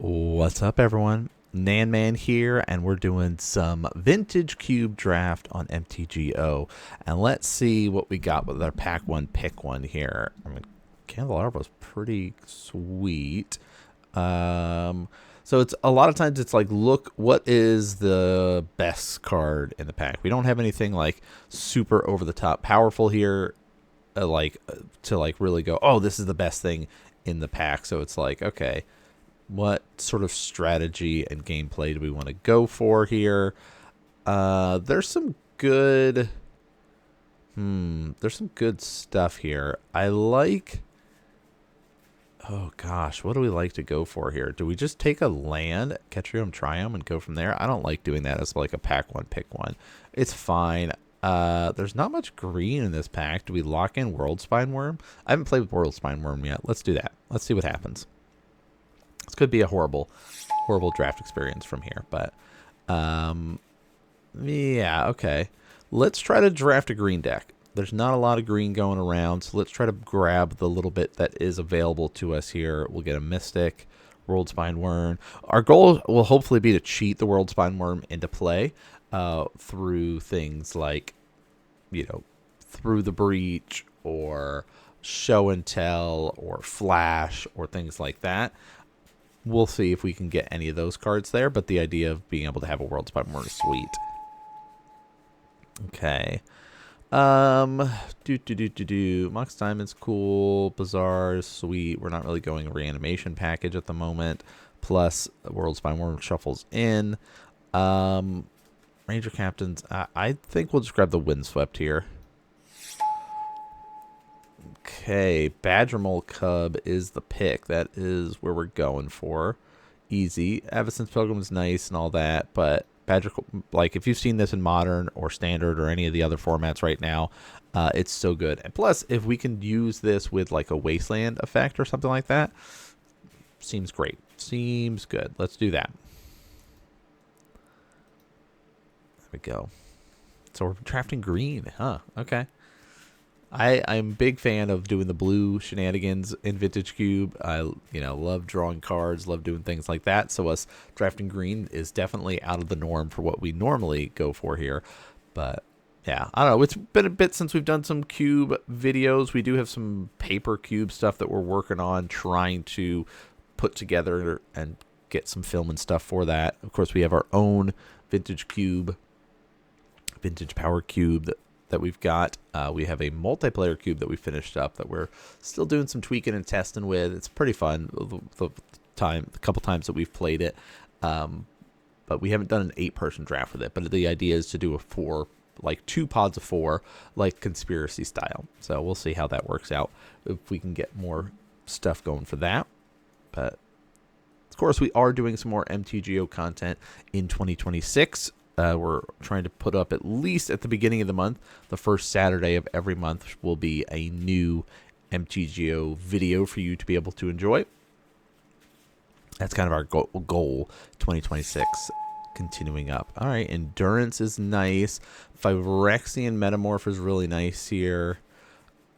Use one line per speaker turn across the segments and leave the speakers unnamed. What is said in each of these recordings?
What's up, everyone? NanMan here, and we're doing some vintage cube draft on MTGO. And let's see what we got with our pack one, pick one here. I mean, Candelabra pretty sweet. So it's a lot of times it's like, look, what is the best card in the pack? We don't have anything like super over the top powerful here, to like really go, oh, this is the best thing in the pack. So it's like, okay, what sort of strategy and gameplay do we want to go for here? There's some good there's some good stuff here. I like, oh gosh, what do we like to go for here? Do we just take a land, Ketrium Triumph, and go from there? I don't like doing that as like a pack one, pick one. It's fine. There's not much green in this pack. Do we lock in World Spine Worm? I haven't played with World Spine Worm yet. Let's do that. Let's see what happens. This could be a horrible draft experience from here, but yeah, okay. Let's try to draft a green deck. There's not a lot of green going around, so let's try to grab the little bit that is available to us here. We'll get a Mystic, World Spine Worm. Our goal will hopefully be to cheat the World Spine Worm into play through things like, through the Breach or Show and Tell or Flash or things like that. We'll see if we can get any of those cards there, but the idea of being able to have a World Spine Worm is sweet. Okay. Mox Diamond's cool. Bazaar is sweet. We're not really going a reanimation package at the moment. Plus, World Spine Worm shuffles in. Ranger Captains, I think we'll just grab the Windswept here. Okay, Badgermole Cub is the pick. That is where we're going for. Easy. Avacyn's Pilgrim is nice and all that, but Badger, like if you've seen this in Modern or Standard or any of the other formats right now, it's so good. And plus, if we can use this with like a Wasteland effect or something like that, seems great. Seems good. Let's do that. There we go. So we're drafting green, huh? Okay. I'm a big fan of doing the blue shenanigans in Vintage Cube. I love drawing cards, love doing things like that. So us drafting green is definitely out of the norm for what we normally go for here. But yeah, I don't know. It's been a bit since we've done some cube videos. We do have some paper cube stuff that we're working on, trying to put together and get some film and stuff for that. Of course, we have our own Vintage Cube, Vintage Power Cube that we've got. We have a multiplayer cube that we finished up that we're still doing some tweaking and testing with. It's pretty fun the couple times that we've played it, but we haven't done an 8-person draft with it. But the idea is to do a 4, like 2 pods of 4, like conspiracy style. So we'll see how that works out, if we can get more stuff going for that. But of course, we are doing some more MTGO content in 2026. We're trying to put up, at least at the beginning of the month, the first Saturday of every month will be a new MTGO video for you to be able to enjoy. That's kind of our goal 2026, continuing up. All right, Endurance is nice. Phyrexian Metamorph is really nice here.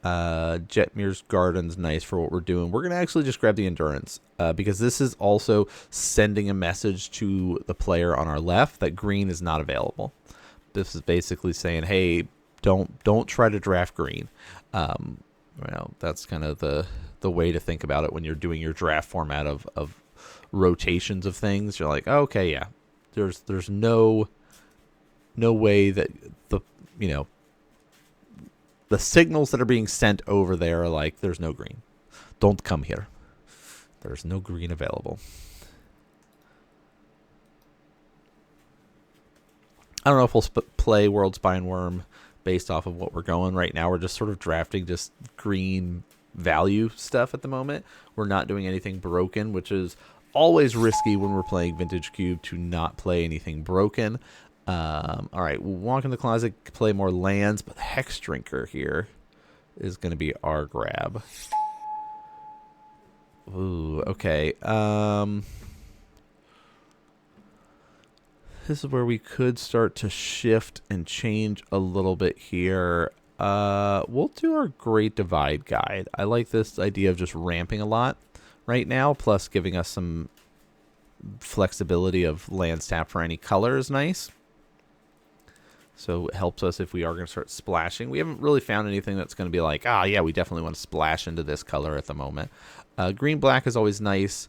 Jetmir's Garden's nice for what we're doing. We're going to actually just grab the Endurance because this is also sending a message to the player on our left that green is not available. This is basically saying, hey, don't try to draft green. That's kind of the way to think about it when you're doing your draft format of rotations of things. You're like, oh, okay, yeah, there's no way that the signals that are being sent over there are like, there's no green. Don't come here. There's no green available. I don't know if we'll play World Spine Worm based off of what we're going right now. We're just sort of drafting just green value stuff at the moment. We're not doing anything broken, which is always risky when we're playing Vintage Cube to not play anything broken. All right, we'll walk in the closet, play more lands, but Hex Drinker here is going to be our grab. Ooh, okay. This is where we could start to shift and change a little bit here. We'll do our Great Divide guide. I like this idea of just ramping a lot right now, plus giving us some flexibility of lands tap for any color is nice. So it helps us if we are going to start splashing. We haven't really found anything that's going to be like, yeah, we definitely want to splash into this color at the moment. Green-black is always nice,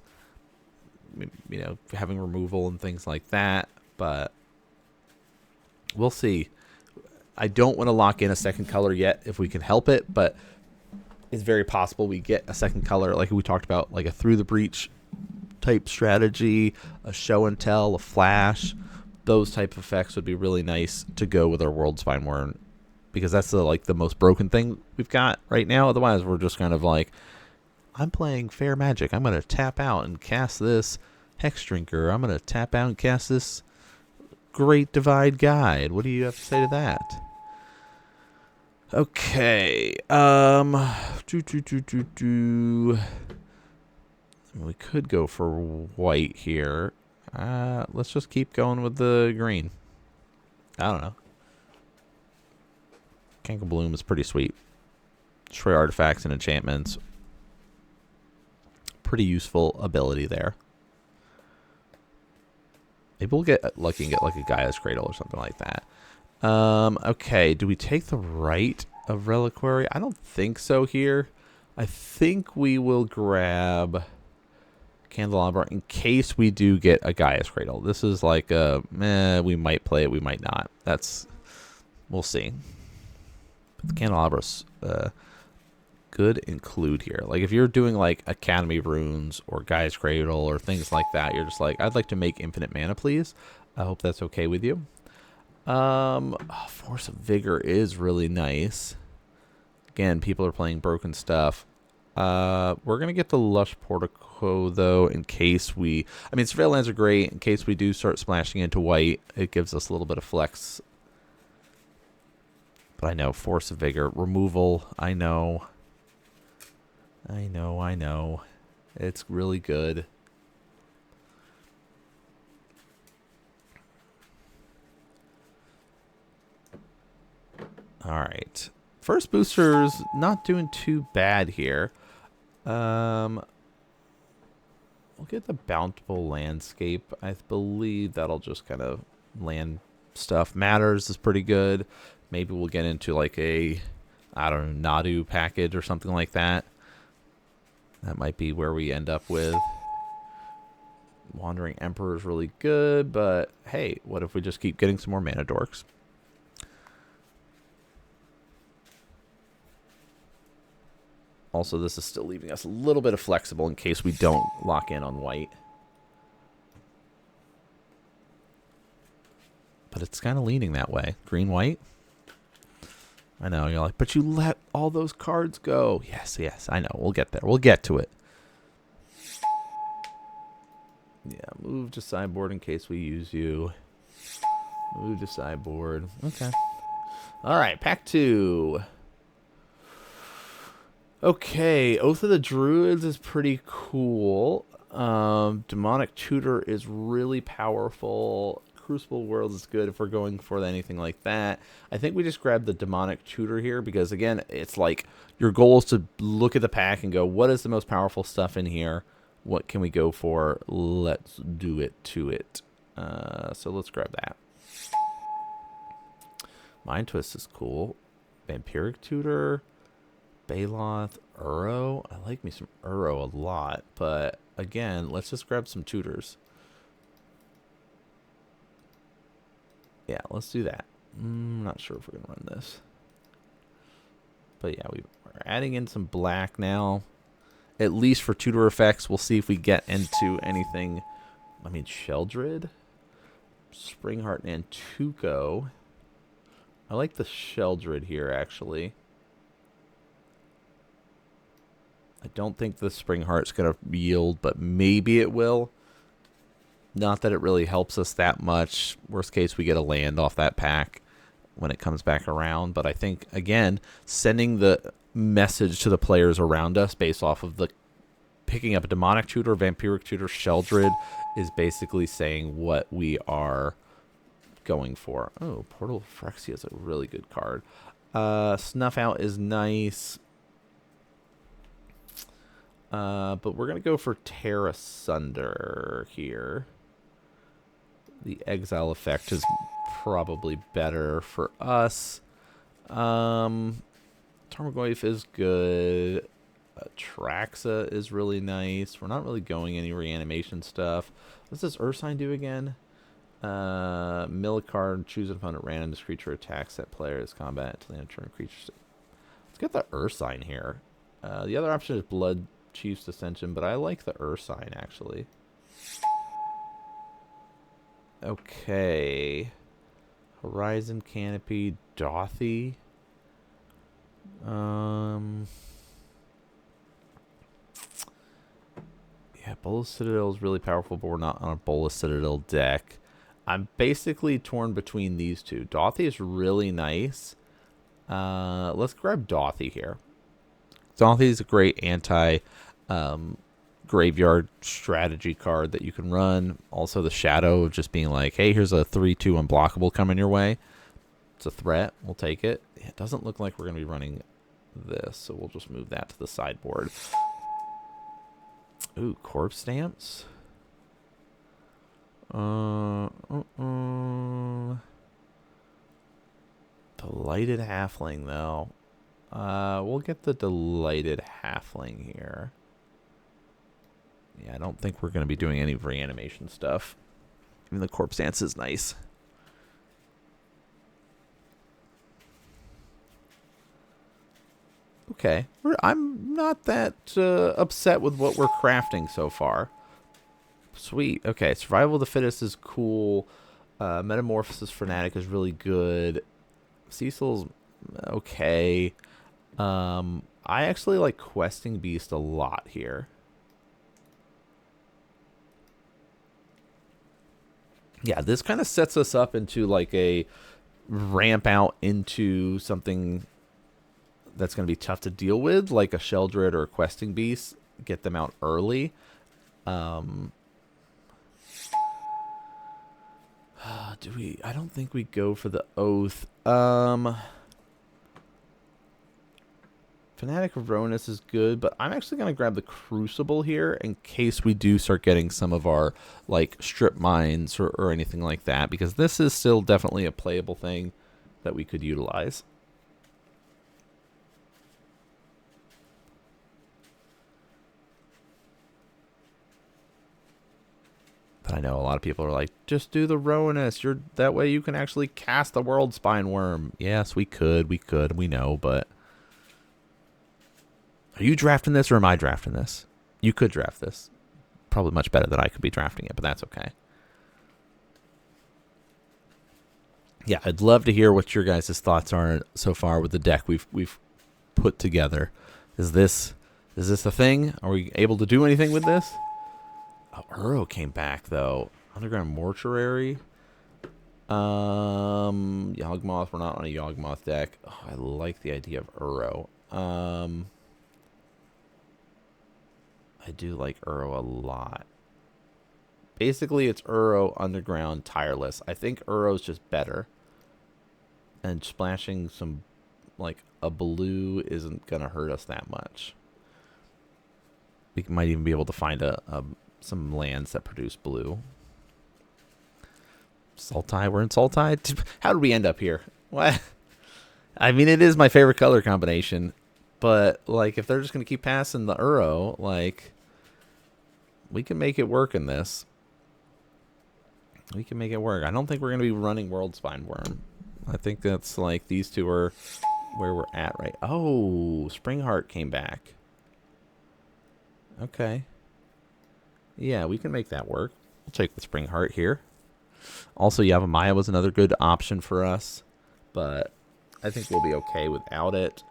you know, having removal and things like that. But we'll see. I don't want to lock in a second color yet if we can help it, but it's very possible we get a second color like we talked about, like a Through the Breach type strategy, a show and tell, a flash. Those type of effects would be really nice to go with our World Spine Worm, because that's the most broken thing we've got right now. Otherwise, we're just kind of like, I'm playing fair magic. I'm going to tap out and cast this Hex Drinker. I'm going to tap out and cast this Great Divide Guide. What do you have to say to that? Okay. We could go for white here. Let's just keep going with the green. I don't know. Kanka Bloom is pretty sweet. Destroy artifacts and enchantments. Pretty useful ability there. Maybe we'll get lucky and get like a Gaia's Cradle or something like that. Okay, do we take the right of Reliquary? I don't think so here. I think we will grab Candelabra in case we do get a Gaia's Cradle. This is like a, we might play it, we might not. We'll see. But the Candelabra's good include here. Like if you're doing like Academy Runes or Gaia's Cradle or things like that, you're just like, I'd like to make infinite mana, please. I hope that's okay with you. Force of Vigor is really nice. Again, people are playing broken stuff. We're going to get the Lush Portico, though, in case we... I mean, Surveil lands are great. In case we do start splashing into white, it gives us a little bit of flex. But I know, Force of Vigor. Removal, I know. I know. It's really good. All right. First booster's not doing too bad here. We'll get the Bountiful Landscape. I believe that'll just kind of land stuff. Matters is pretty good. Maybe we'll get into like a, I don't know, Nadu package or something like that. That might be where we end up with. Wandering Emperor is really good, but hey, what if we just keep getting some more mana dorks? Also, this is still leaving us a little bit of flexible in case we don't lock in on white. But it's kind of leaning that way. Green-white? I know, you're like, but you let all those cards go. Yes, I know. We'll get there. We'll get to it. Yeah, move to sideboard in case we use you. Move to sideboard. Okay. All right, pack 2. Okay, Oath of the Druids is pretty cool. Demonic Tutor is really powerful. Crucible Worlds is good if we're going for anything like that. I think we just grab the Demonic Tutor here because, again, it's like your goal is to look at the pack and go, what is the most powerful stuff in here? What can we go for? Let's do it to it. So let's grab that. Mind Twist is cool. Vampiric Tutor. Baloth, Uro. I like me some Uro a lot, but again, let's just grab some tutors. Yeah, let's do that. I'm not sure if we're gonna run this, but yeah, we're adding in some black now, at least for tutor effects. We'll see if we get into anything. I mean, Sheldred, Springheart, and Tuco. I like the Sheldred here, actually. I don't think the Springheart's going to yield, but maybe it will. Not that it really helps us that much. Worst case, we get a land off that pack when it comes back around. But I think, again, sending the message to the players around us based off of the picking up a Demonic Tutor, Vampiric Tutor, Sheldred is basically saying what we are going for. Oh, Portal of Phyrexia is a really good card. Snuff Out is nice. But we're going to go for Tear Asunder here. The exile effect is probably better for us. Tarmogoyf is good. Traxa is really nice. We're not really going any reanimation stuff. What's this Ursine do again? Mill a card, choose an opponent random. This creature attacks that player's combat until the end of turn creature. Let's get the Ursine here. The other option is Blood Chief's Ascension, but I like the Ursine actually. Okay. Horizon Canopy, Dothy. Yeah, Bolas Citadel is really powerful, but we're not on a Bolas Citadel deck. I'm basically torn between these two. Dothy is really nice. Let's grab Dothy here. Dothy is a great anti graveyard strategy card that you can run. Also the shadow of just being like, hey, here's a 3/2 unblockable coming your way. It's a threat. We'll take it. It doesn't look like we're going to be running this, so we'll just move that to the sideboard. Ooh, corpse stamps. Delighted Halfling, though. We'll get the Delighted Halfling here. Yeah, I don't think we're going to be doing any reanimation stuff. Even the corpse dance is nice. Okay. I'm not that upset with what we're crafting so far. Sweet. Okay, Survival of the Fittest is cool. Metamorphosis Fanatic is really good. Cecil's okay. I actually like Questing Beast a lot here. Yeah, this kind of sets us up into like a ramp out into something that's going to be tough to deal with, like a Sheldred or a Questing Beast. Get them out early. Do we? I don't think we go for the Oath. Fanatic of Ronus is good, but I'm actually going to grab the Crucible here in case we do start getting some of our like strip mines or anything like that, because this is still definitely a playable thing that we could utilize. But I know a lot of people are like, just do the Ronus. That way you can actually cast the World Spine Worm. Yes, we could, we know, but are you drafting this or am I drafting this? You could draft this. Probably much better than I could be drafting it, but that's okay. Yeah, I'd love to hear what your guys' thoughts are so far with the deck we've put together. Is this a thing? Are we able to do anything with this? Oh, Uro came back though. Underground Mortuary. Yawgmoth. We're not on a Yawgmoth deck. Oh, I like the idea of Uro. I do like Uro a lot. Basically, it's Uro, Underground, Tireless. I think Uro's just better. And splashing some, like, a blue isn't going to hurt us that much. We might even be able to find some lands that produce blue. Sultai, we're in Sultai. How did we end up here? What? I mean, it is my favorite color combination. But, like, if they're just going to keep passing the Uro, like, we can make it work in this. We can make it work. I don't think we're going to be running World Spine Worm. I think that's, like, these two are where we're at, right? Oh, Springheart came back. Okay. Yeah, we can make that work. We'll take the Springheart here. Also, Yavimaya was another good option for us. But I think we'll be okay without it.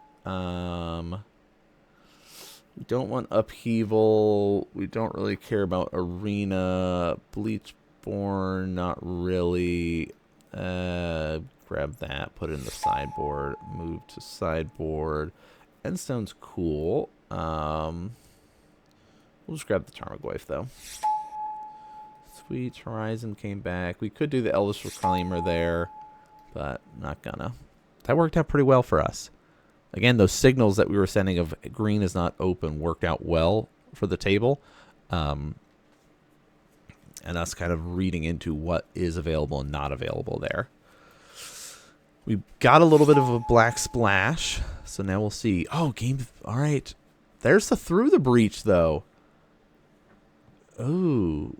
We don't want Upheaval. We don't really care about Arena. Bleachborn, not really. Grab that, put it in the sideboard, move to sideboard. Endstone's cool. We'll just grab the Tarmogoyf, though. Sweet, Horizon came back. We could do the Elvish Reclaimer there, but not gonna. That worked out pretty well for us. Again, those signals that we were sending of green is not open worked out well for the table. And us kind of reading into what is available and not available there. We got a little bit of a black splash, so now we'll see. Oh, game. All right. There's the Through the Breach, though. Oh,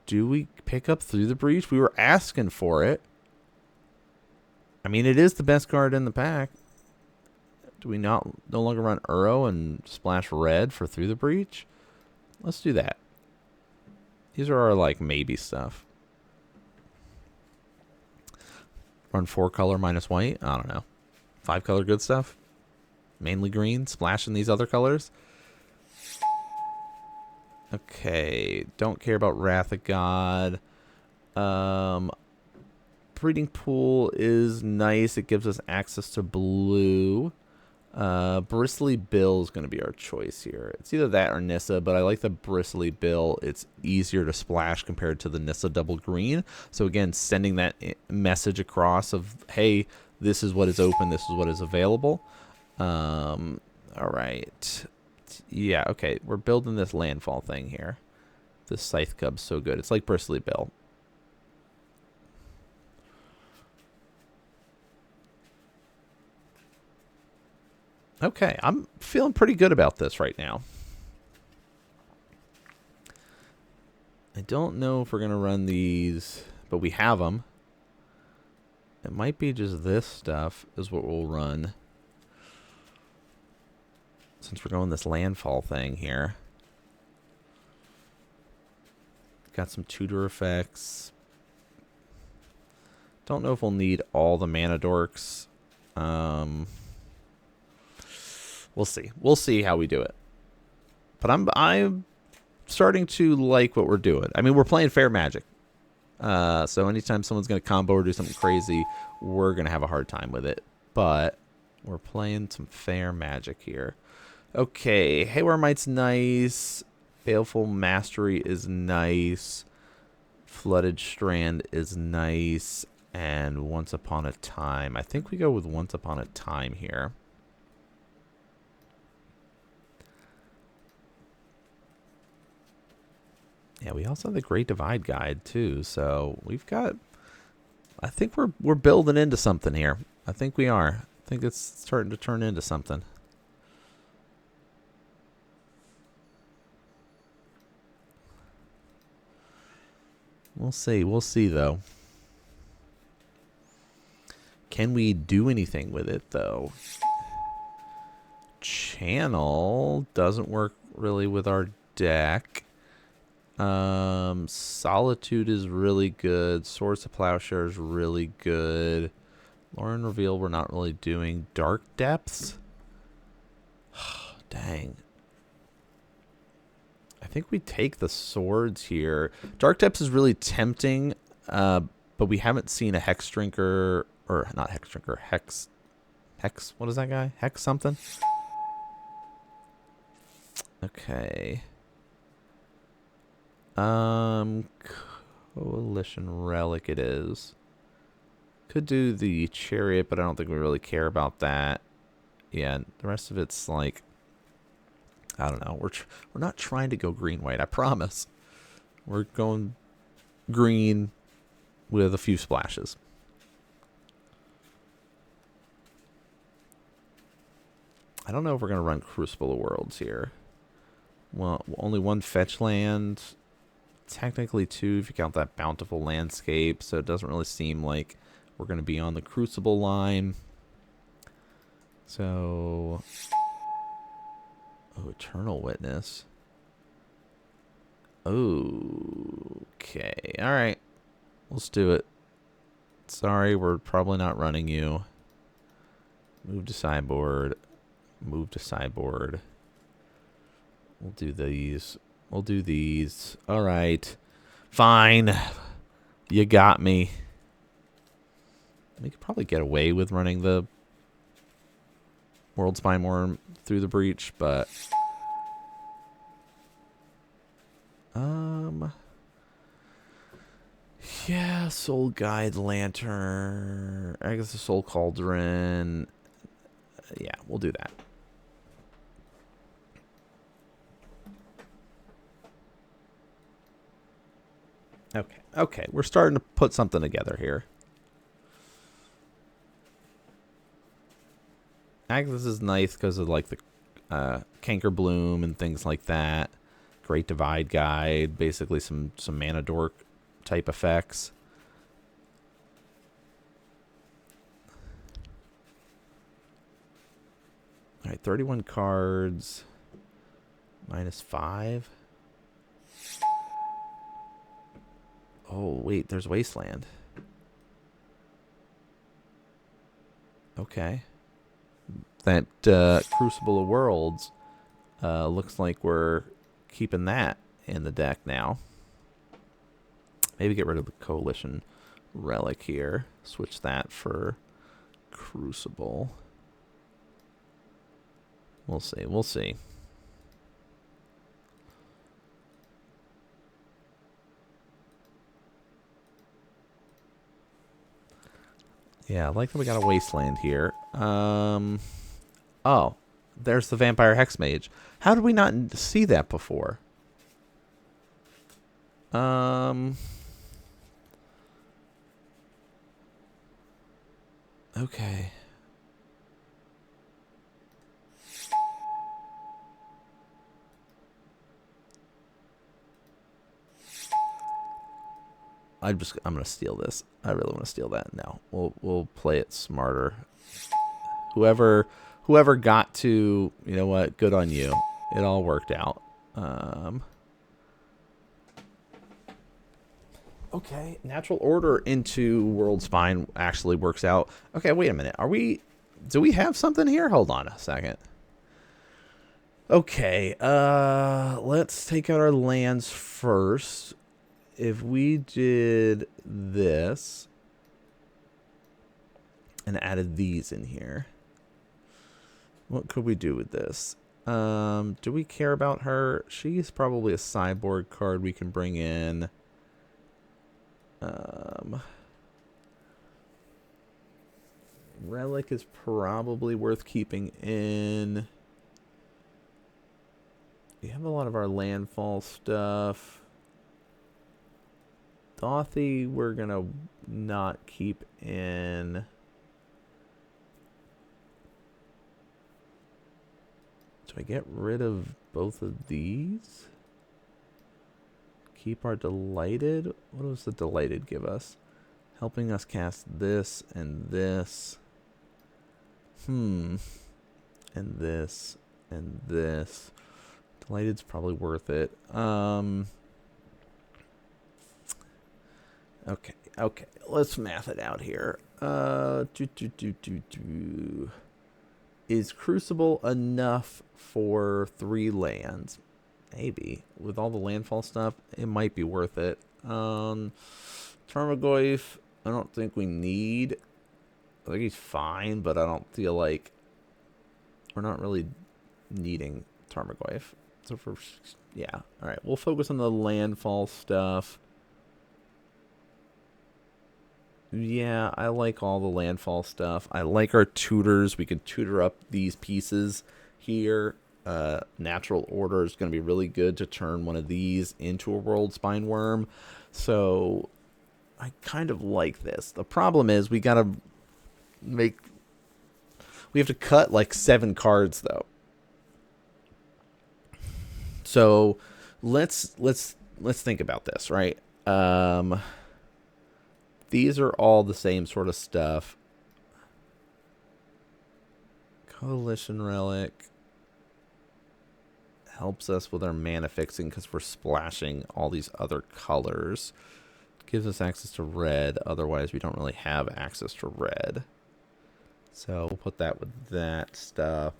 do we pick up Through the Breach? We were asking for it. I mean, it is the best card in the pack. Do we no longer run Uro and splash red for Through the Breach? Let's do that. These are our, like, maybe stuff. Run 4 color minus white? I don't know. 5 color good stuff? Mainly green? Splashing these other colors? Okay. Don't care about Wrath of God. Breeding Pool is nice. It gives us access to blue. Bristly Bill is going to be our choice here. It's either that or Nissa, but I like the Bristly Bill. It's easier to splash compared to the Nissa double green. So again, sending that message across of, hey, this is what is open, this is what is available. All right. Yeah, okay. We're building this landfall thing here. This Scythe Cub's so good. It's like Bristly Bill. Okay, I'm feeling pretty good about this right now. I don't know if we're going to run these, but we have them. It might be just this stuff is what we'll run. Since we're going this landfall thing here. Got some tutor effects. Don't know if we'll need all the mana dorks. We'll see. We'll see how we do it. But I'm starting to like what we're doing. I mean, we're playing fair magic. So anytime someone's going to combo or do something crazy, we're going to have a hard time with it. But we're playing some fair magic here. Okay, Haywire Might's nice. Baleful Mastery is nice. Flooded Strand is nice. And Once Upon a Time. I think we go with Once Upon a Time here. Yeah, we also have the Great Divide Guide too, so we've got. I think we're building into something here. I think we are. I think it's starting to turn into something. We'll see. We'll see though. Can we do anything with it though? Channel doesn't work really with our deck. Solitude is really good. Swords of Plowshare is really good. Lauren Reveal we're not really doing. Dark Depths? Dang. I think we take the swords here. Dark Depths is really tempting, but we haven't seen a Hex Drinker, or not Hex Drinker, Hex, what is that guy? Hex something? Okay. Coalition Relic it is. Could do the Chariot, but I don't think we really care about that. Yeah, the rest of it's like, I don't know. We're not trying to go green-white, I promise. We're going green with a few splashes. I don't know if we're going to run Crucible of Worlds here. Well, only one fetch land. Technically 2 if you count that Bountiful Landscape, so it doesn't really seem like we're going to be on the Crucible line. So, oh, Eternal Witness. Okay, all right, let's do it. Sorry, we're probably not running you. Move to sideboard. Move to sideboard. We'll do these. We'll do these. All right. Fine. You got me. We could probably get away with running the World Spine Worm through the breach, but yeah, Soul Guide Lantern. I guess the Soul Cauldron. Yeah, we'll do that. Okay. Okay. We're starting to put something together here. Agnes is nice because of like the Canker Bloom and things like that. Great Divide Guide. Basically some Mana Dork type effects. All right, 31 cards. -5. Oh, wait, there's Wasteland. Okay. That Crucible of Worlds looks like we're keeping that in the deck now. Maybe get rid of the Coalition Relic here. Switch that for Crucible. We'll see. We'll see. Yeah, I like that we got a Wasteland here. Oh, there's the Vampire Hexmage. How did we not see that before? Okay. I'm gonna steal this. I really want to steal that. No, we'll play it smarter. Whoever got to, you know what? Good on you. It all worked out. Okay, Natural Order into World Spine actually works out. Okay, wait a minute. Do we have something here? Hold on a second. Okay, let's take out our lands first. If we did this and added these in here, what could we do with this? Do we care about her? She's probably a sideboard card we can bring in. Relic is probably worth keeping in. We have a lot of our landfall stuff. Dothy, we're going to not keep in. Do I get rid of both of these? Keep our Delighted? What does the Delighted give us? Helping us cast this and this. And this and this. Delighted's probably worth it. Okay. Let's math it out here. Is Crucible enough for 3 lands? Maybe. With all the landfall stuff, it might be worth it. Tarmogoyf, I don't think we need. I think he's fine, but I don't feel like we're not really needing Tarmogoyf. So yeah. All right, we'll focus on the landfall stuff. Yeah, I like all the landfall stuff. I like our tutors. We can tutor up these pieces here. Natural Order is going to be really good to turn one of these into a World Spine Worm. So I kind of like this. The problem is we have to cut like 7 cards though. So let's think about this, right? These are all the same sort of stuff. Coalition Relic helps us with our mana fixing because we're splashing all these other colors. Gives us access to red. Otherwise, we don't really have access to red. So we'll put that with that stuff.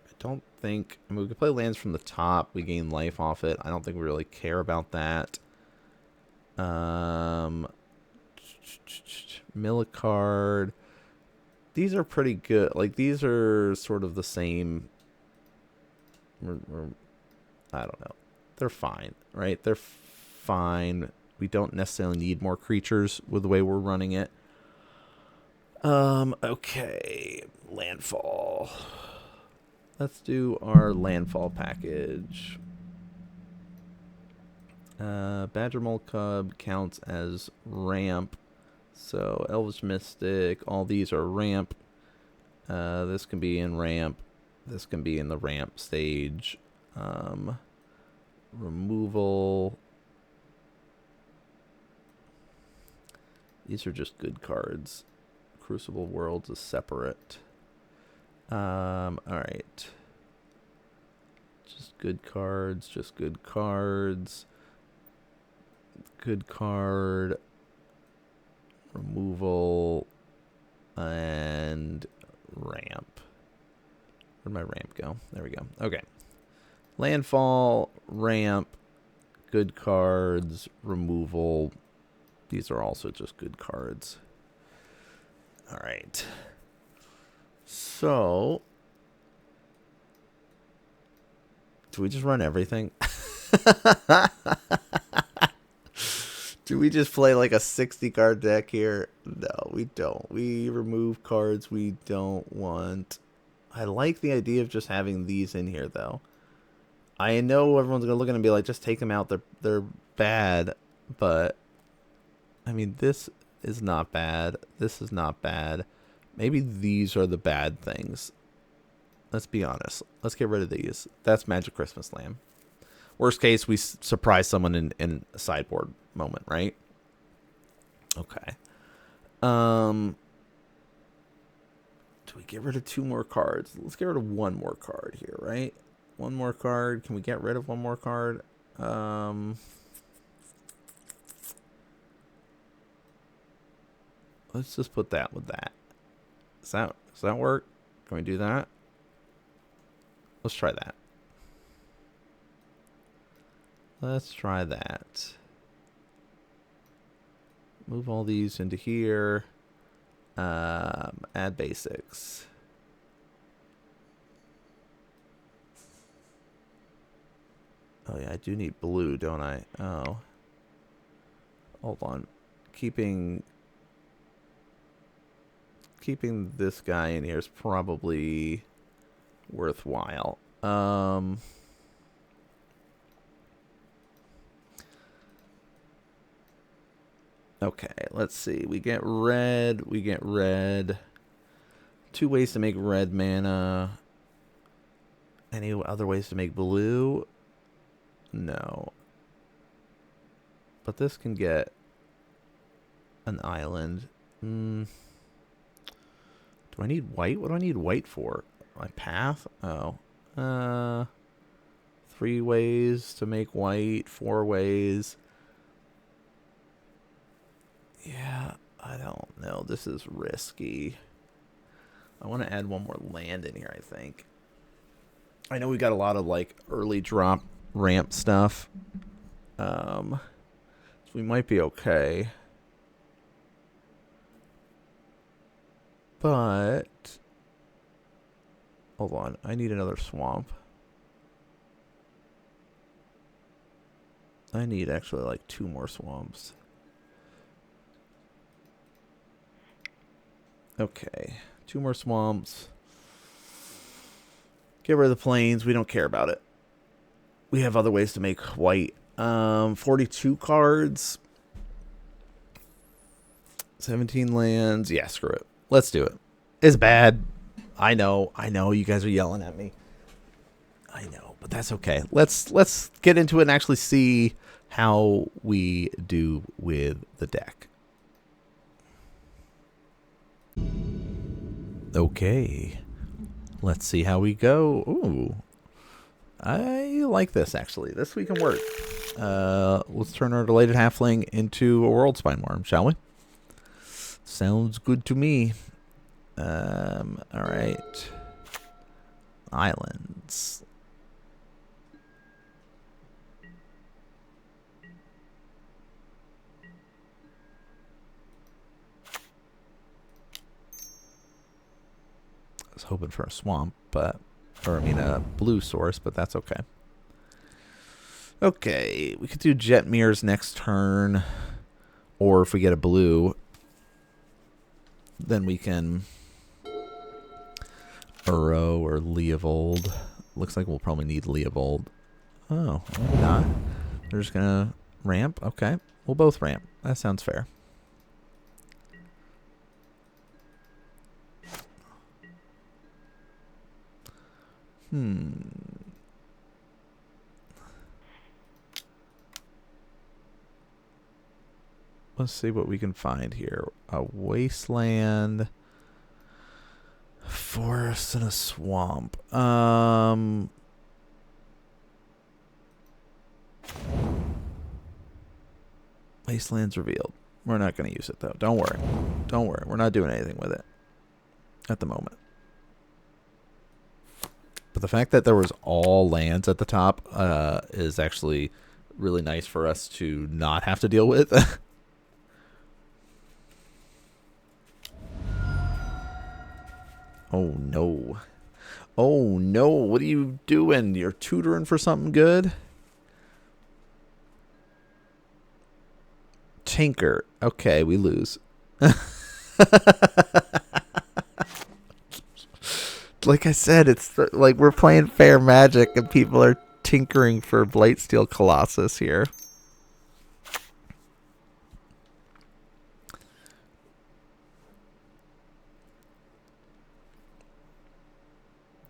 I don't think... I mean, we can play lands from the top. We gain life off it. I don't think we really care about that. Mill a card. These are pretty good. Like, these are sort of the same... I don't know. They're fine, right? They're fine. We don't necessarily need more creatures with the way we're running it. Okay. Landfall. Let's do our landfall package. Badger Mole Cub counts as ramp. So Elvish Mystic, all these are ramp. This can be in ramp. This can be in the ramp stage. Removal. These are just good cards. Crucible Worlds is separate. Alright. Just good cards, just good cards. Good card. Removal. And ramp. Where'd my ramp go? There we go. Okay. Landfall, ramp, good cards, removal. These are also just good cards. All right. So, do we just run everything? Do we just play like a 60 card deck here? No, we don't. We remove cards we don't want. I like the idea of just having these in here, though. I know everyone's going to look at them and be like, just take them out. They're bad. But, I mean, this is not bad. This is not bad. Maybe these are the bad things. Let's be honest. Let's get rid of these. That's Magic Christmas Lamb. Worst case, we surprise someone in a sideboard moment, right? Okay. Do we get rid of 2 more cards? Let's get rid of 1 more card here, right? 1 more card. Can we get rid of 1 more card? Let's just put that with that. Does that work? Can we do that? Let's try that. Let's try that. Move all these into here. Add basics. Oh yeah, I do need blue, don't I? Oh. Hold on. Keeping this guy in here is probably worthwhile. Okay, let's see. We get red. 2 ways to make red mana. Any other ways to make blue? No. But this can get an island. Do I need white? What do I need white for? My path? Oh. 3 ways to make white. 4 ways. Yeah, I don't know. This is risky. I want to add 1 more land in here, I think. I know we got a lot of, like, early drop ramp stuff. So we might be okay. But hold on. I need another swamp. I need actually, like, 2 more swamps. Okay, 2 more swamps. Get rid of the plains. We don't care about it. We have other ways to make white. 42 cards. 17 lands. Yeah, screw it. Let's do it. It's bad. I know. You guys are yelling at me. I know, but that's okay. Let's get into it and actually see how we do with the deck. Okay, let's see how we go. Ooh, I like this, actually. This we can work. Let's turn our Delighted Halfling into a World Spine Worm, shall we? Sounds good to me. All right. Islands. I was hoping for a swamp, but, or I mean a blue source, but that's okay. Okay, we could do Jet Mirrors next turn, or if we get a blue, then we can Uro or Leovold. Looks like we'll probably need Leovold. Oh, maybe not. They're just gonna Ramp? Okay. We'll both ramp. That sounds fair. Let's see what we can find here. A wasteland, forest, and a swamp. Wasteland's revealed. We're not going to use it, though. Don't worry. Don't worry. We're not doing anything with it at the moment. But the fact that there was all lands at the top is actually really nice for us to not have to deal with. Oh, no. Oh, no. What are you doing? You're tutoring for something good? Tinker. Okay, we lose. Like I said, it's like we're playing fair magic and people are tinkering for Blightsteel Colossus here.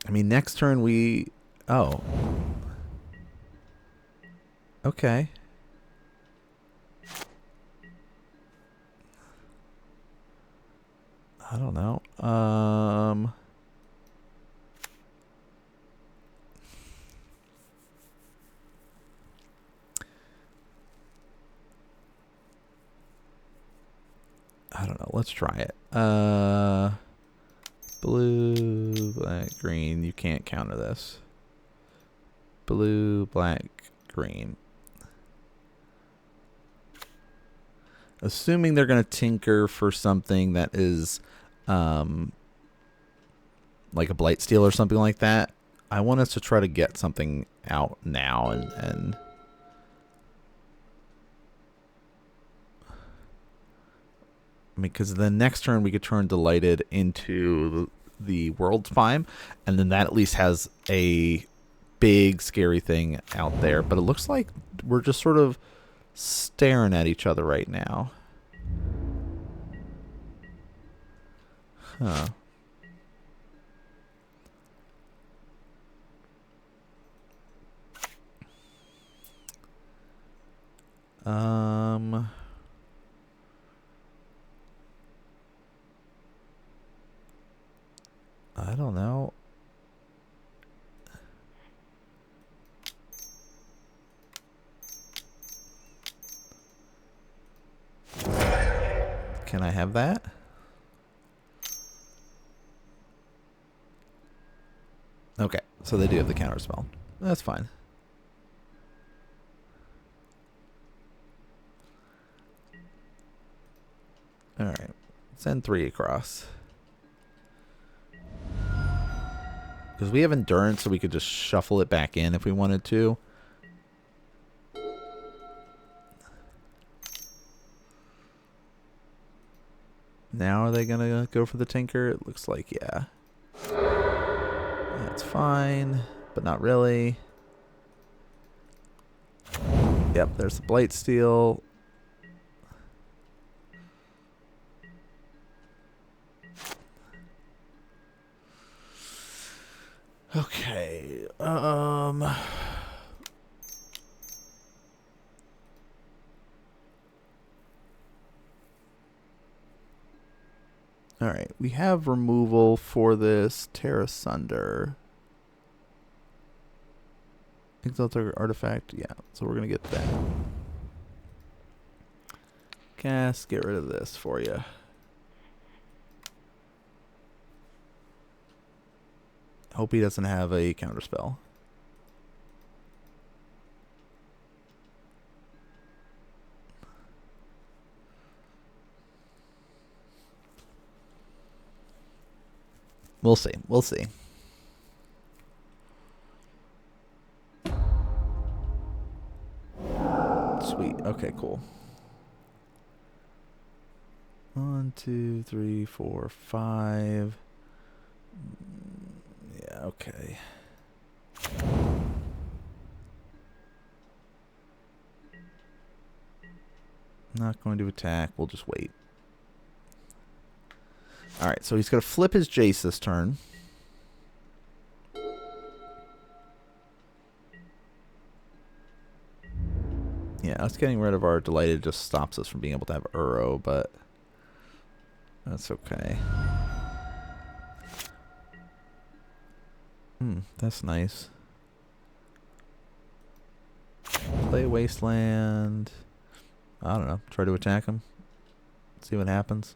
I mean, next turn we... Oh. Okay. I don't know. I don't know. Let's try it. Blue, black, green. You can't counter this. Blue, black, green. Assuming they're going to tinker for something that is like a Blightsteel or something like that, I want us to try to get something out now and I mean, because the next turn we could turn Delighted into the World Spime, and then that at least has a big scary thing out there. But it looks like we're just sort of staring at each other right now. Huh. I don't know. Can I have that? Okay, so they do have the counter spell. That's fine. Alright, send 3 across. Because we have endurance, so we could just shuffle it back in if we wanted to. Now are they going to go for the Tinker? It looks like, yeah. That's fine, but not really. Yep, there's the Blightsteel. Okay. All right, we have removal for this Tear Asunder. Exalted Artifact, yeah, so we're going to get that. Cast, get rid of this for you. Hope he doesn't have a counterspell. We'll see. We'll see. Sweet. Okay, cool. 1, 2, 3, 4, 5. Yeah, okay. Not going to attack. We'll just wait. Alright, so he's going to flip his Jace this turn. Yeah, us getting rid of our Delighted just stops us from being able to have Uro, but that's okay. That's nice. Play Wasteland. I don't know. Try to attack him. See what happens.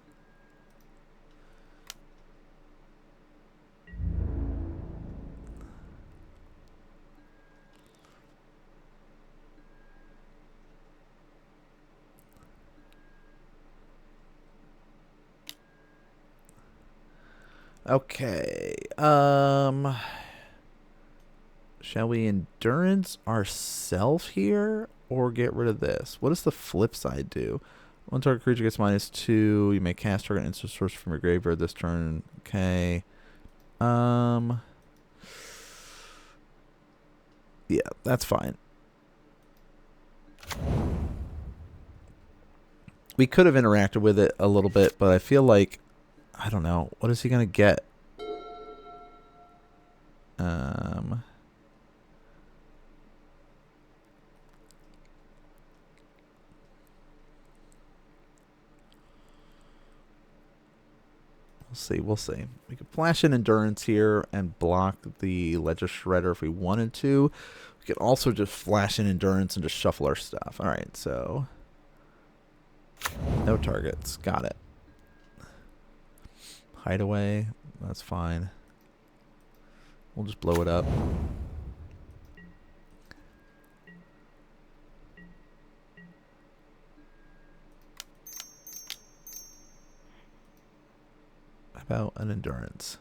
Okay. Shall we endurance ourselves here or get rid of this? What does the flip side do? One target creature gets -2. You may cast target instant source from your graveyard this turn. Okay. Yeah, that's fine. We could have interacted with it a little bit, but I feel like, I don't know. What is he going to get? We'll see. We could flash in Endurance here and block the Ledger Shredder if we wanted to. We could also just flash in Endurance and just shuffle our stuff. Alright, so no targets. Got it. Hideaway. That's fine. We'll just blow it up. How about an Endurance?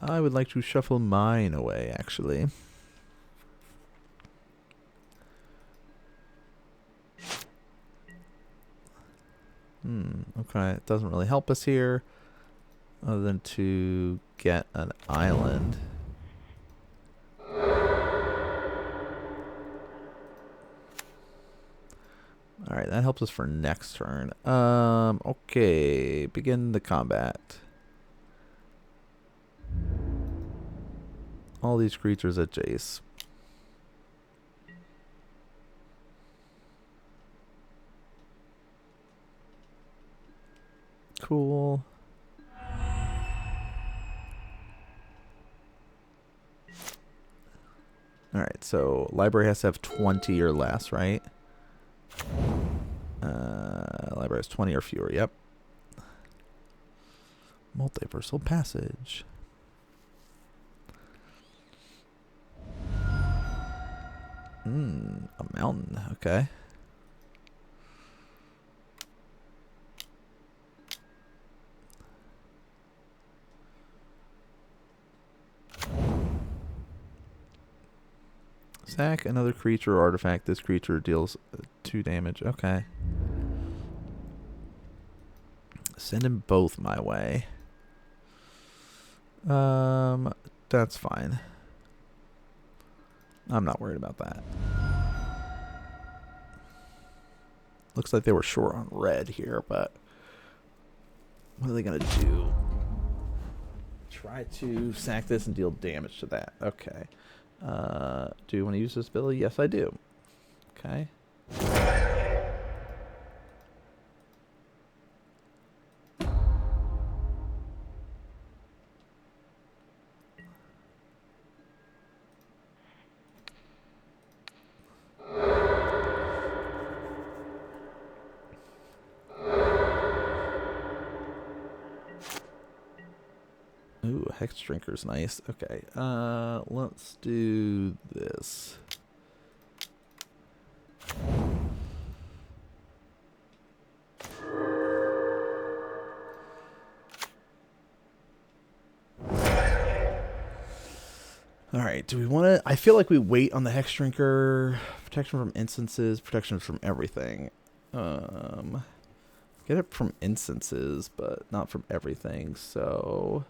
I would like to shuffle mine away, actually. Okay, it doesn't really help us here other than to get an island. Alright, that helps us for next turn. Okay, begin the combat. All these creatures at Jace. Cool. Alright, so library has to have 20 or less, right? Library has 20 or fewer, yep. Multiversal Passage. A mountain, okay. Sack another creature or artifact. This creature deals 2 damage. Okay. Send them both my way. That's fine. I'm not worried about that. Looks like they were short on red here, but what are they going to do? Try to sack this and deal damage to that. Okay. Do you want to use this ability? Yes, I do. Okay. Ooh, Hex Drinker's nice. Okay, let's do this. Alright, do we want to... I feel like we wait on the Hex Drinker. Protection from instances, protection from everything. Get it from instances, but not from everything, so...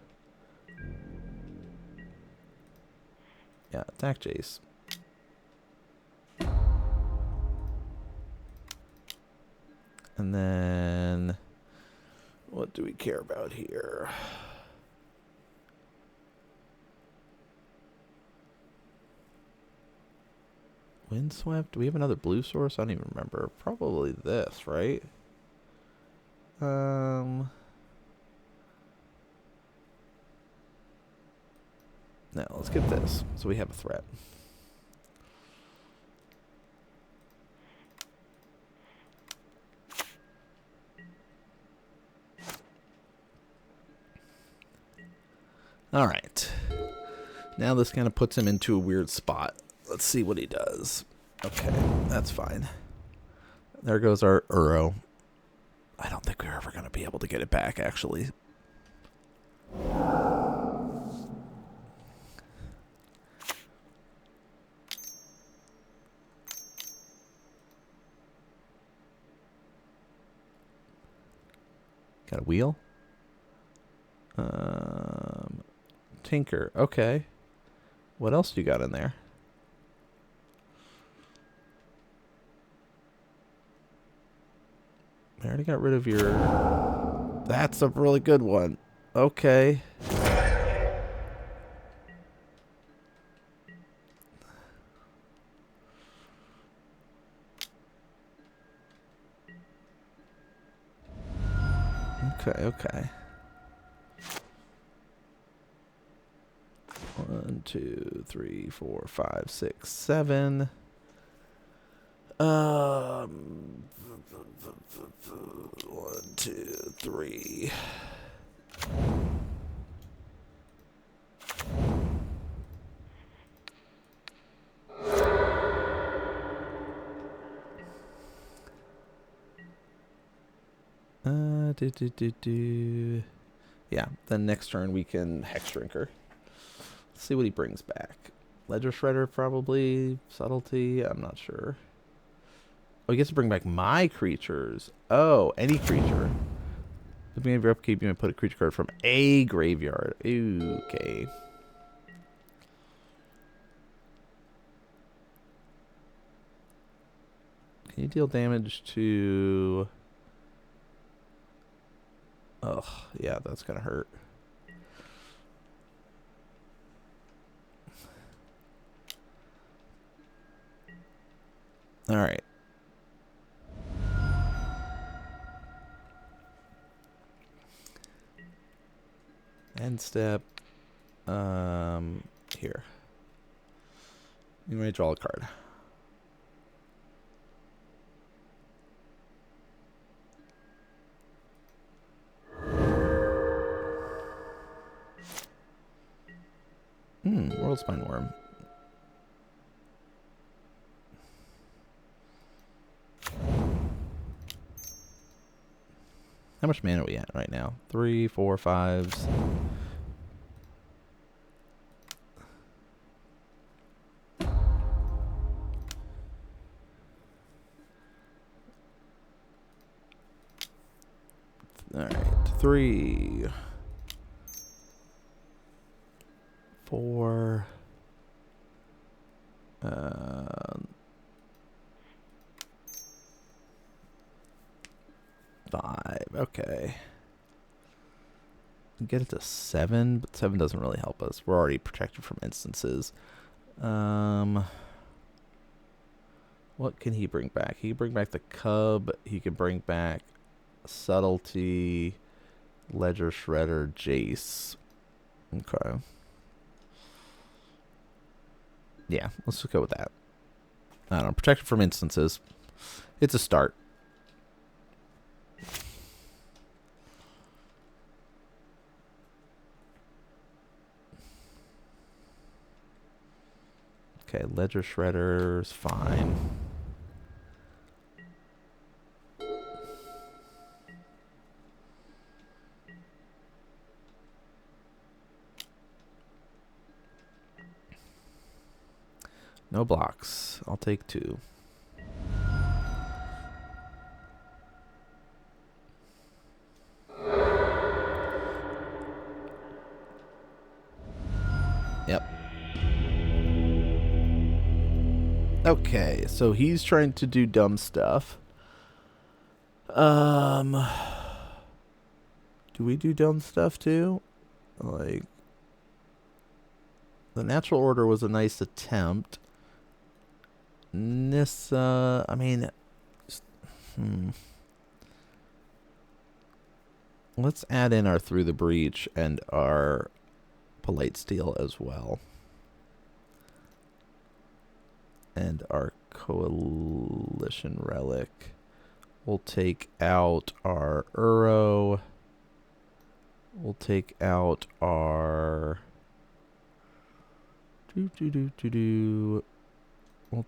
Yeah, attack Jace. And then what do we care about here? Windswept? Do we have another blue source? I don't even remember. Probably this, right? No, let's get this. So we have a threat. Alright. Now this kind of puts him into a weird spot. Let's see what he does. Okay, that's fine. There goes our Uro. I don't think we're ever going to be able to get it back, actually. Got a wheel? Tinker. Okay. What else do you got in there? I already got rid of your... That's a really good one. Okay. Okay. 1, 2, 3, 4, 5, 6, 7. 1, 2, 3. Yeah, then next turn we can Hex Drinker. Let's see what he brings back. Ledger Shredder, probably. Subtlety, I'm not sure. Oh, he gets to bring back my creatures. Oh, any creature. At the beginning of your upkeep, you may put a creature card from a graveyard. Ooh, okay. Can you deal damage to... Ugh, yeah, that's gonna hurt. Alright. End step. Here. You may draw a card. World Spine Worm. How much mana are we at right now? 3, 4, 5s. Alright, 3, 4, 5. Okay. Get it to 7, but 7 doesn't really help us. We're already protected from instances. What can he bring back? He can bring back the Cub. He can bring back Subtlety, Ledger Shredder, Jace. Okay. Yeah, let's just go with that. I don't know. Protected from instances. It's a start. Okay, Ledger Shredder's fine. No blocks. I'll take 2. Yep. Okay, so he's trying to do dumb stuff. Do we do dumb stuff too? Like, the natural order was a nice attempt. Nissa, I mean, let's add in our Through the Breach and our Polite Steel as well. And our Coalition Relic. We'll take out our Uro. We'll take out our... We'll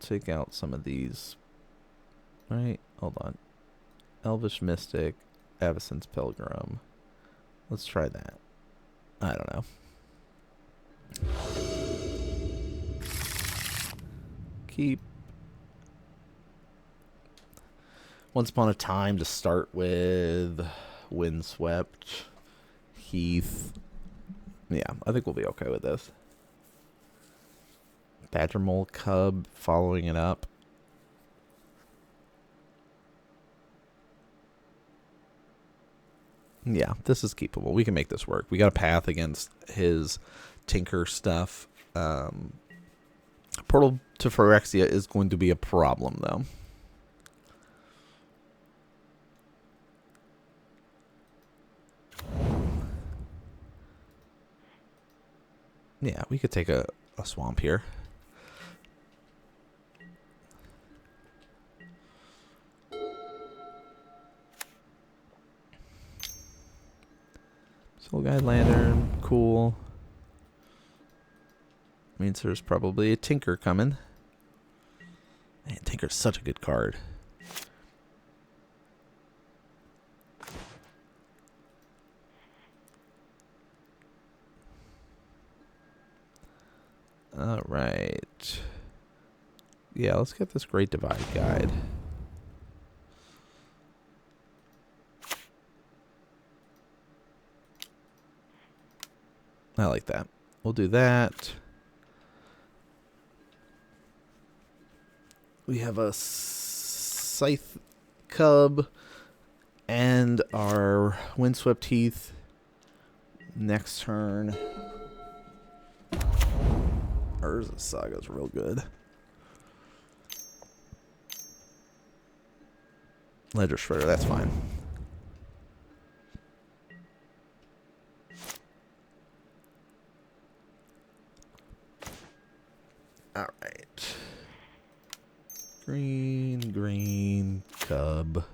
take out some of these. Right? Hold on. Elvish Mystic. Avacyn's Pilgrim. Let's try that. I don't know. Keep. Once Upon a Time to start with. Windswept. Heath. Yeah, I think we'll be okay with this. Badger Mole Cub following it up. Yeah, this is keepable. We can make this work. We got a path against his Tinker stuff. Portal to Phyrexia is going to be a problem, though. Yeah, we could take a swamp here. Soul Guide Lantern, cool. Means there's probably a Tinker coming. Man, Tinker's such a good card. Alright. Yeah, let's get this Great Divide Guide. I like that. We'll do that. We have a Scythe Cub and our Windswept Heath next turn. Urza Saga's real good. Ledger Shredder, that's fine. Alright. Green, Cub.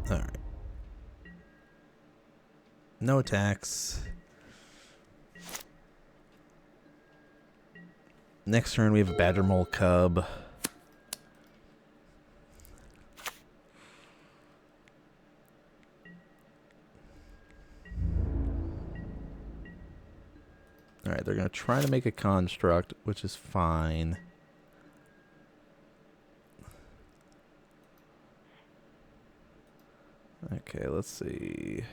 Alright. No attacks. Next turn we have a Badger Mole Cub. Alright, they're going to try to make a construct, which is fine. Okay, let's see.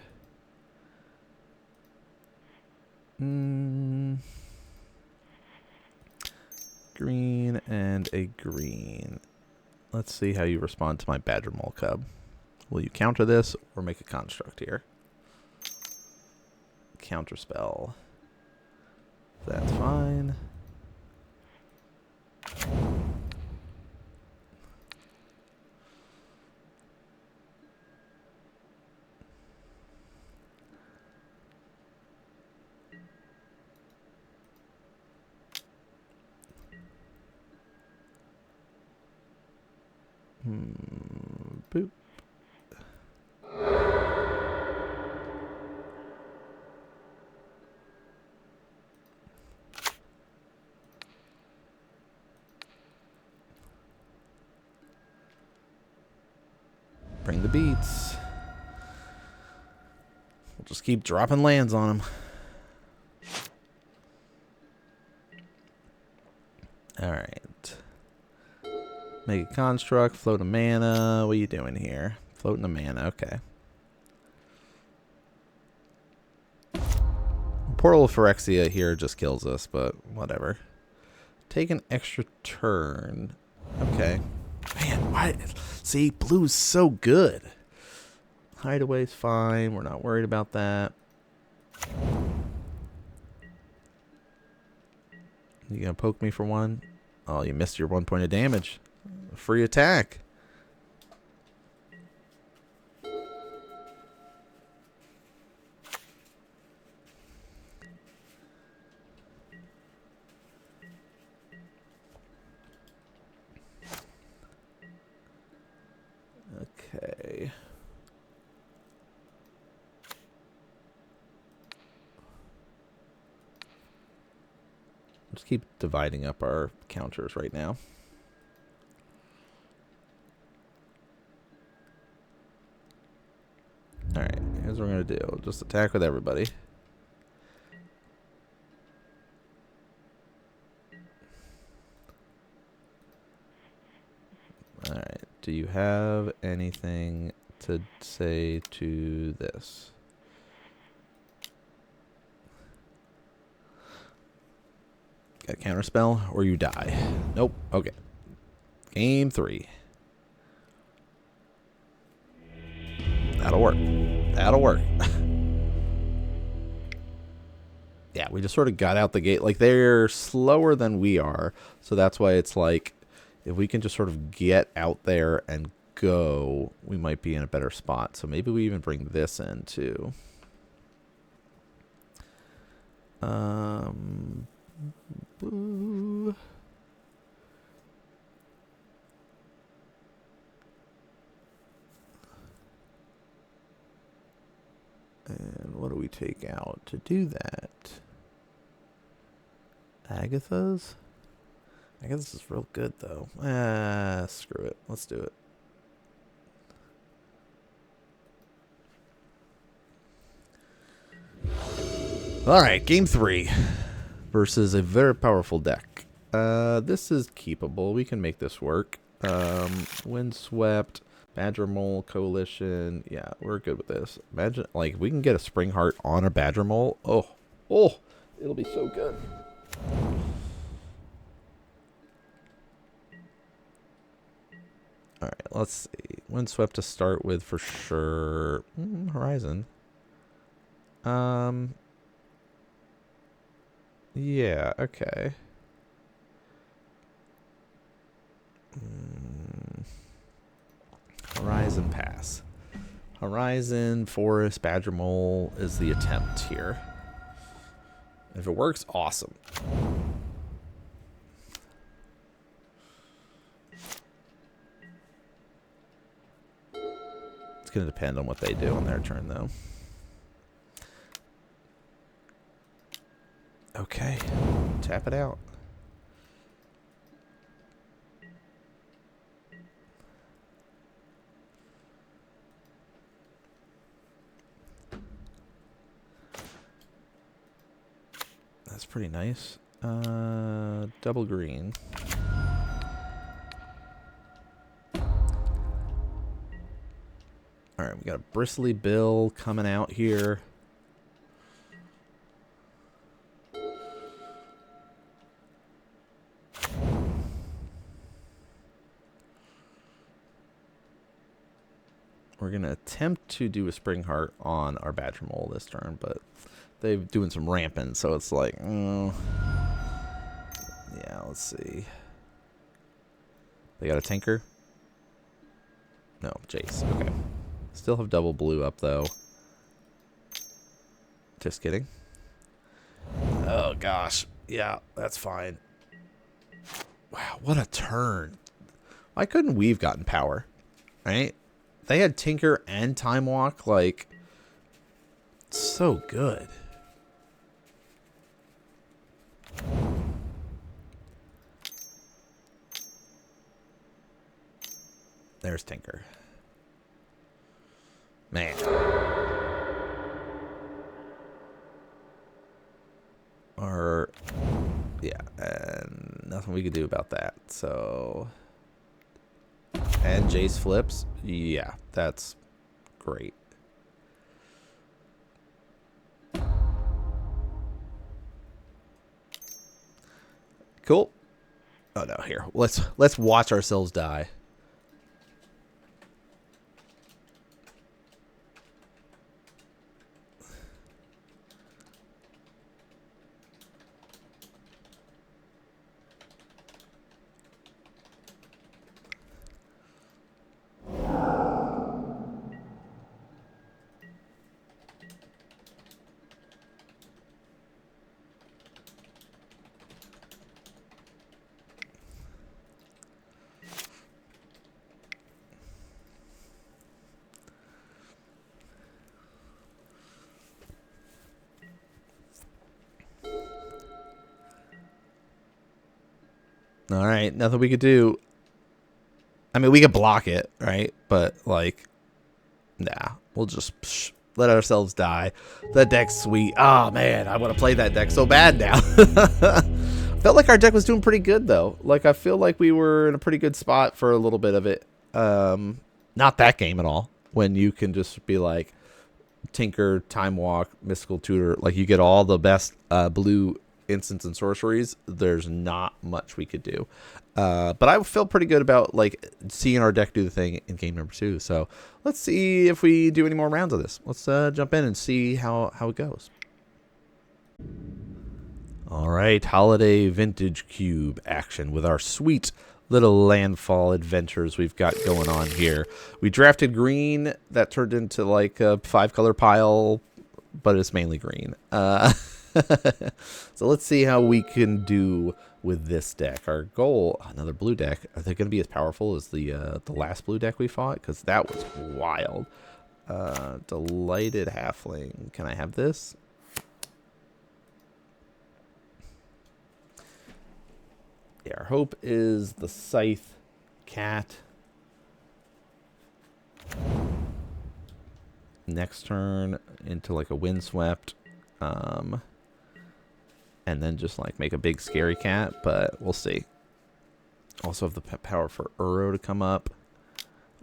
Green and a green. Let's see how you respond to my Badger Mole Cub. Will you counter this or make a construct here? Counterspell. That's fine. Boop. Bring the beats. We'll just keep dropping lands on them. Alright. Make a construct, float a mana. What are you doing here? Floating a mana, okay. Portal of Phyrexia here just kills us, but whatever. Take an extra turn. Okay. Man, why? See, blue's so good. Hideaway's fine. We're not worried about that. You gonna poke me for one? Oh, you missed your 1 point of damage. Free attack. Okay. Just keep dividing up our counters right now. Alright, here's what we're going to do. Just attack with everybody. Alright, do you have anything to say to this? Got a counterspell or you die? Nope. Okay. Game 3. That'll work. That'll work. Yeah, we just sort of got out the gate. Like, they're slower than we are. So that's why it's like, if we can just sort of get out there and go, we might be in a better spot. So maybe we even bring this in too. Boo. And what do we take out to do that? Agatha's? Agatha's is real good, though. Screw it. Let's do it. Alright, game 3. Versus a very powerful deck. This is keepable. We can make this work. Windswept. Badger Mole Coalition. Yeah, we're good with this. Imagine, like, we can get a Spring Heart on a Badger Mole. Oh, it'll be so good. All right, let's see. Windswept to start with for sure. Horizon. Yeah, okay. Horizon pass. Horizon, Forest, Badger Mole is the attempt here. If it works, awesome. It's going to depend on what they do on their turn, though. Okay. Tap it out. That's pretty nice. Double green. Alright, we got a Bristly Bill coming out here. We're going to attempt to do a Spring Heart on our Badger Mole this turn, but they're doing some ramping, so it's like, yeah, let's see. They got a Tinker? No, Jace. Okay. Still have double blue up, though. Just kidding. Oh, gosh. Yeah, that's fine. Wow, what a turn. Why couldn't we have gotten power? Right? They had Tinker and Time Walk, like, so good. There's Tinker. Man. Or, yeah, and nothing we could do about that. So, and Jace flips. Yeah, that's great. Cool. Oh no, here. Let's watch ourselves die. All right, nothing we could do. I mean, we could block it, right? But like, nah, we'll just let ourselves die. That deck's sweet. Oh man, I want to play that deck so bad now. Felt like our deck was doing pretty good though. Like I feel like we were in a pretty good spot for a little bit of it. Not that game at all. When you can just be like Tinker, Time Walk, Mystical Tutor, like you get all the best blue instants and sorceries. There's not much we could do. But I feel pretty good about like seeing our deck do the thing in game number 2. So let's see if we do any more rounds of this. Let's jump in and see how it goes. All right, holiday vintage cube action with our sweet little landfall adventures we've got going on here. We drafted green. That turned into like a 5-color pile, but it's mainly green. So let's see how we can do with this deck. Our goal, another blue deck. Are they going to be as powerful as the last blue deck we fought? Because that was wild. Delighted Halfling. Can I have this? Yeah, our hope is the Scythe Cat. Next turn into like a Windswept. And then just like make a big scary cat, but we'll see. Also have the power for Uro to come up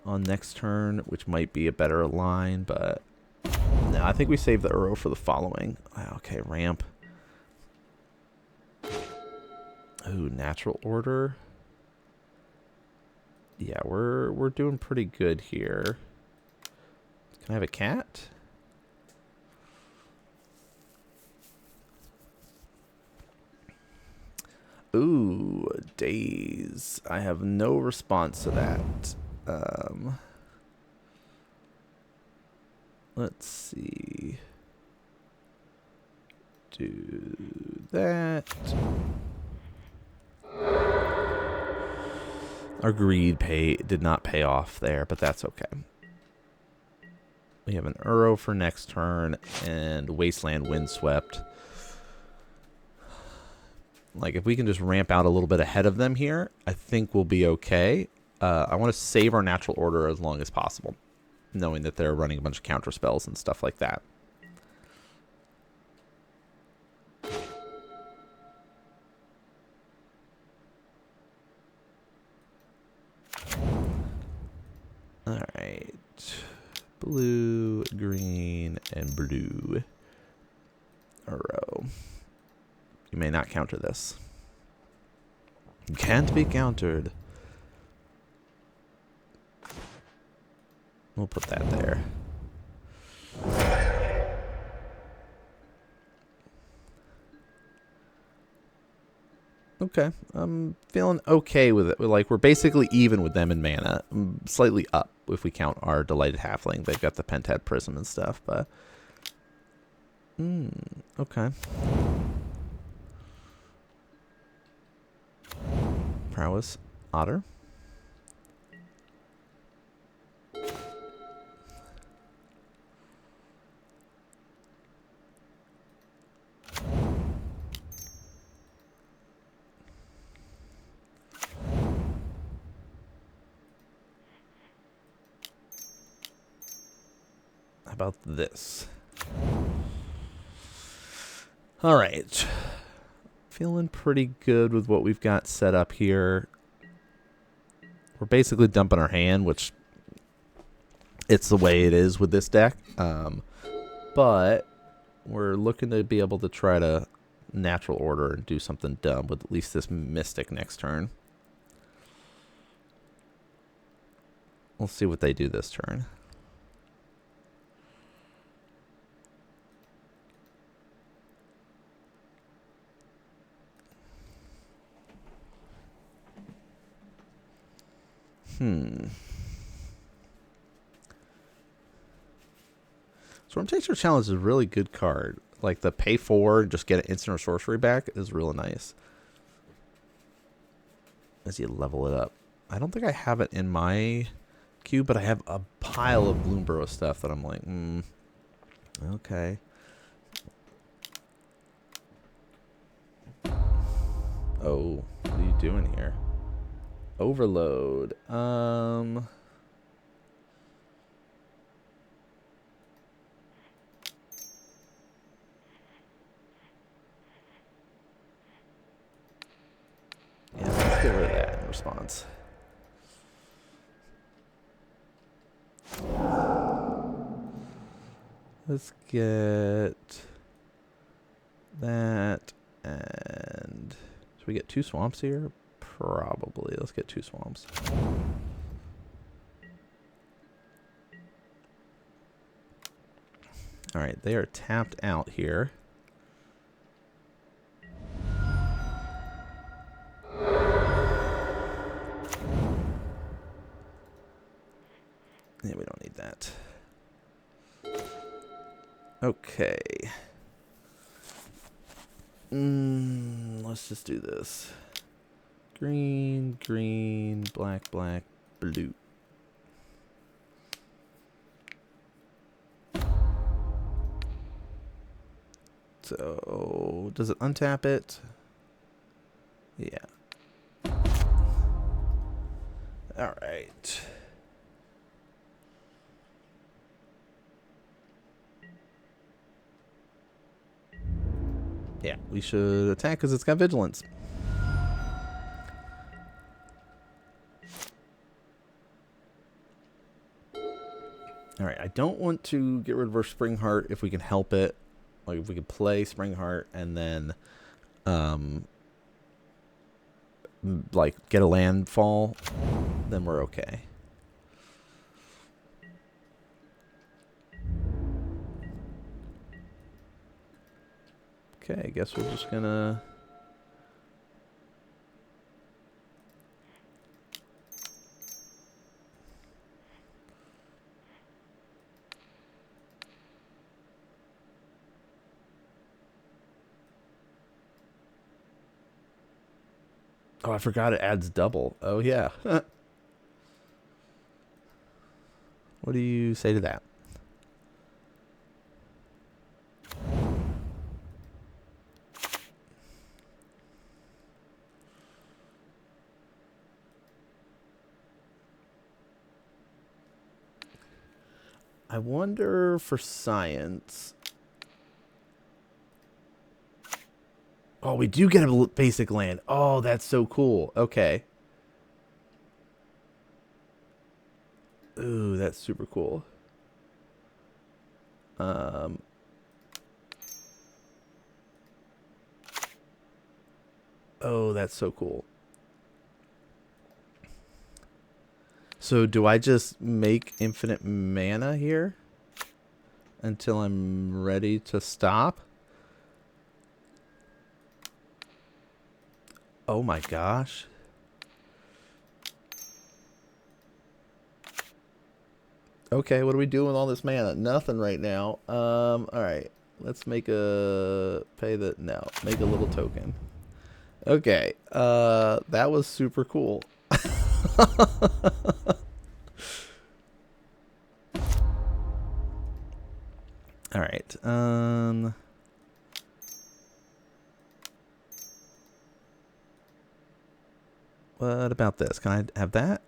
on next turn, which might be a better line, but no, I think we save the Uro for the following. Okay, ramp. Ooh, natural order. Yeah, we're doing pretty good here. Can I have a cat? Ooh, days. I have no response to that. Let's see. Do that. Our greed did not pay off there, but that's okay. We have an Uro for next turn and Wasteland Windswept. Like, if we can just ramp out a little bit ahead of them here, I think we'll be okay. I want to save our natural order as long as possible, knowing that they're running a bunch of counter spells and stuff like that. All right. Blue, green, and blue. Uro. You may not counter this. Can't be countered. We'll put that there. Okay, I'm feeling okay with it. Like, we're basically even with them in mana. Slightly up if we count our Delighted Halfling. They've got the Pentad Prism and stuff, but... okay. Prowess. Otter. about this? All right. Feeling pretty good with what we've got set up here. We're basically dumping our hand, which it's the way it is with this deck. But we're looking to be able to try to natural order and do something dumb with at least this Mystic next turn. We'll see what they do this turn. Storm Chaser Challenge is a really good card. Like the pay 4 and just get an instant or sorcery back is really nice. As you level it up. I don't think I have it in my queue, but I have a pile of Bloomburrow stuff that I'm like, okay. Oh, what are you doing here? Overload. Yeah, let's get rid of that in response. Let's get that, and should we get 2 swamps here? Probably. Let's get 2 swamps. All right, they are tapped out here. Yeah, we don't need that. Okay. Let's just do this. Green, green, black, black, blue. So, does it untap it? Yeah. All right. Yeah, we should attack because it's got vigilance. All right, I don't want to get rid of our Spring Heart if we can help it. Like if we could play Spring Heart and then, like get a landfall, then we're okay. Okay, I guess we're just gonna. Oh, I forgot it adds double. Oh, yeah. What do you say to that? I wonder for science. Oh, we do get a basic land. Oh, that's so cool. Okay. Ooh, that's super cool. Oh, that's so cool. So do I just make infinite mana here until I'm ready to stop? Oh my gosh. Okay, what are we doing with all this mana? Nothing right now. All right. Let's make a make a little token. Okay. That was super cool. All right. What about this? Can I have that?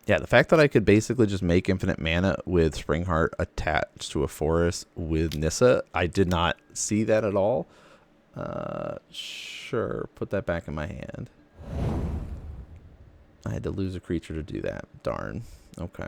Yeah, the fact that I could basically just make infinite mana with Springheart attached to a forest with Nissa, I did not see that at all. Sure, put that back in my hand. I had to lose a creature to do that. Darn. Okay.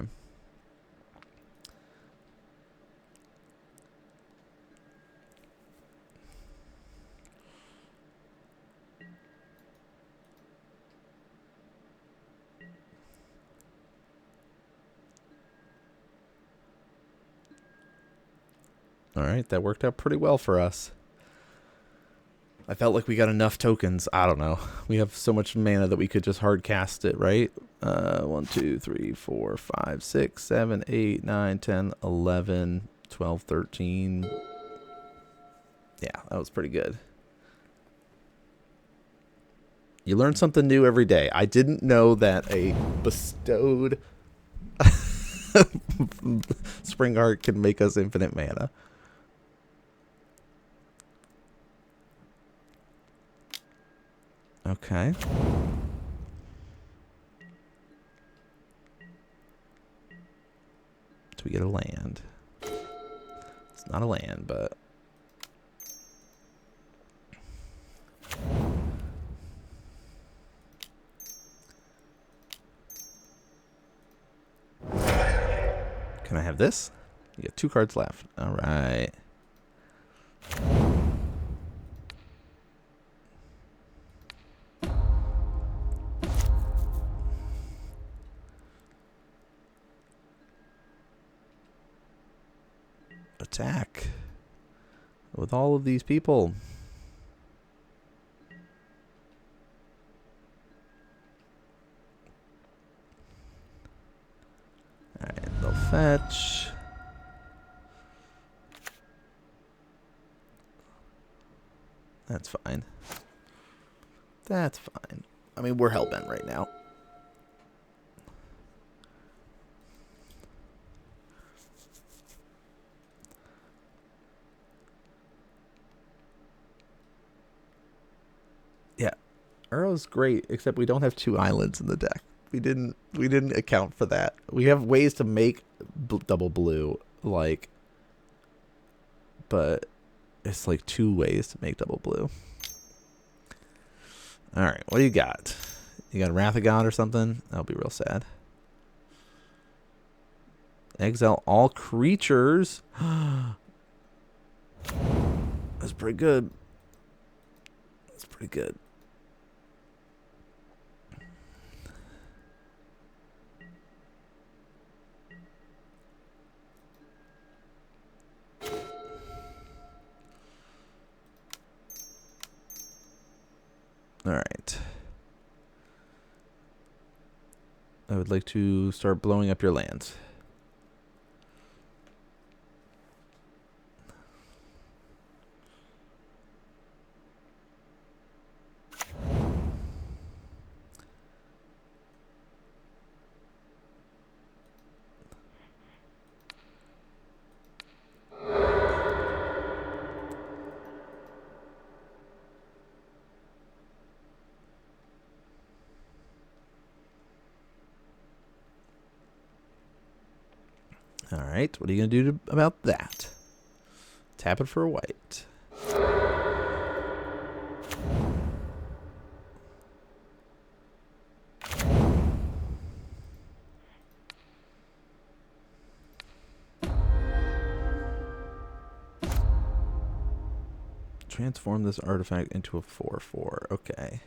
All right, that worked out pretty well for us. I felt like we got enough tokens. I don't know. We have so much mana that we could just hard cast it, right? 1, 2, 3, 4, 5, 6, 7, 8, 9, 10, 11, 12, 13. Yeah, that was pretty good. You learn something new every day. I didn't know that a bestowed Springheart can make us infinite mana. Okay. So we get a land. It's not a land, but... Can I have this? You got 2 cards left. All right. Attack with all of these people. All right, they'll fetch. That's fine. That's fine. I mean, we're hellbent right now. Yeah, Arrow's great, except we don't have 2 islands in the deck. We didn't account for that. We have ways to make double blue, like, but it's like 2 ways to make double blue. All right, what do you got? You got Wrath of God or something? That'll be real sad. Exile all creatures. That's pretty good. That's pretty good. All right. I would like to start blowing up your lands. All right, what are you going to do about that? Tap it for a white. Transform this artifact into a 4/4. Okay.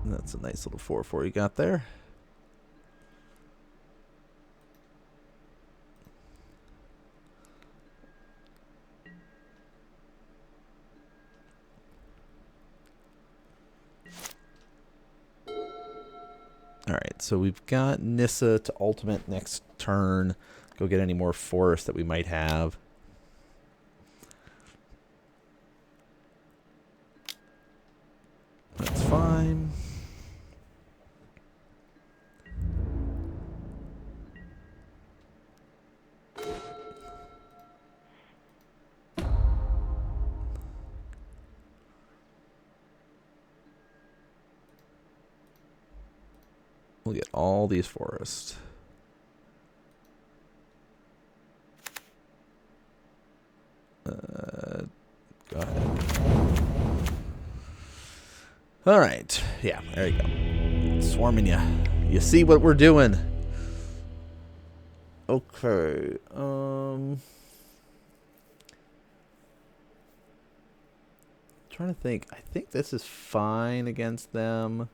That's a nice little 4/4 you got there. Alright, so we've got Nissa to ultimate next turn. Go get any more forests that we might have. That's fine. We'll get all these forests. Go ahead. All right. Yeah, there you go. Swarming ya. You see what we're doing. Okay. Trying to think. I think this is fine against them.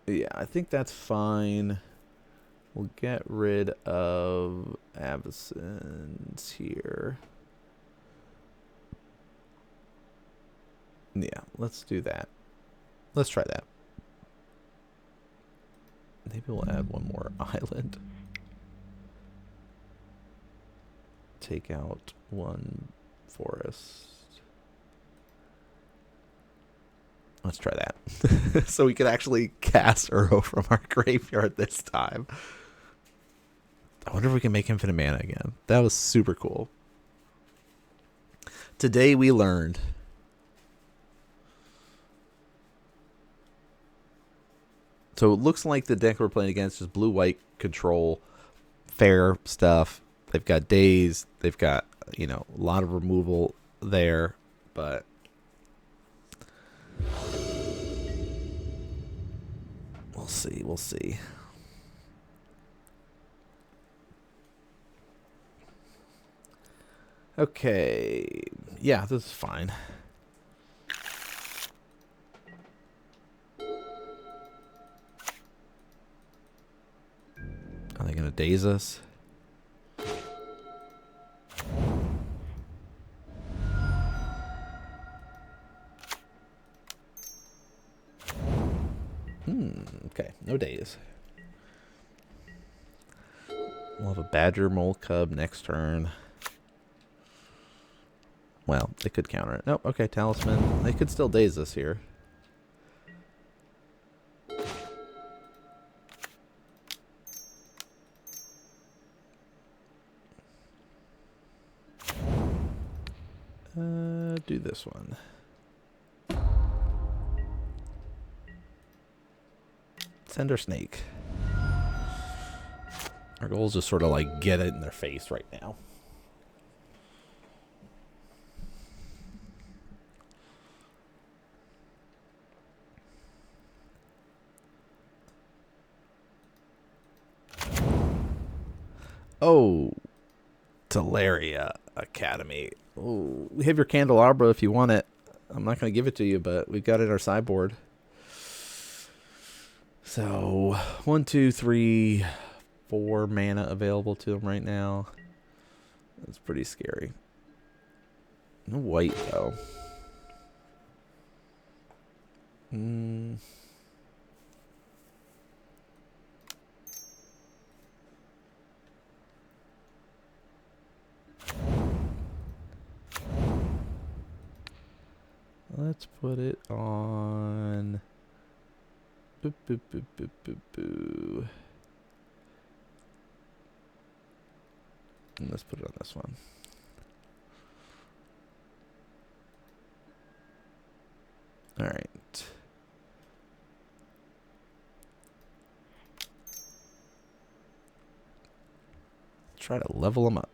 Yeah, I think that's fine. We'll get rid of Avacyn's here. Yeah, let's do that. Let's try that. Maybe we'll add one more island. Take out one forest. Let's try that. So we could actually cast Uro from our graveyard this time. I wonder if we can make infinite mana again. That was super cool. Today we learned. So it looks like the deck we're playing against is blue-white control, fair stuff. They've got days. They've got, you know, a lot of removal there, but we'll see. We'll see. Okay. Yeah, this is fine. Are they going to daze us? Okay, no daze. We'll have a badger mole cub next turn. Well, they could counter it. Nope, okay, talisman. They could still daze us here. Do this one. Cinder Snake. Our goal is just sort of like get it in their face right now. Oh, Teleria Academy. Oh, we have your candelabra if you want it. I'm not going to give it to you, but we've got it in our sideboard. So, 1, 2, 3, 4 mana available to them right now. That's pretty scary. No white, though. Let's put it on. Boop, boop, boop, boop, boop, boo. And let's put it on this one. All right. Try to level them up.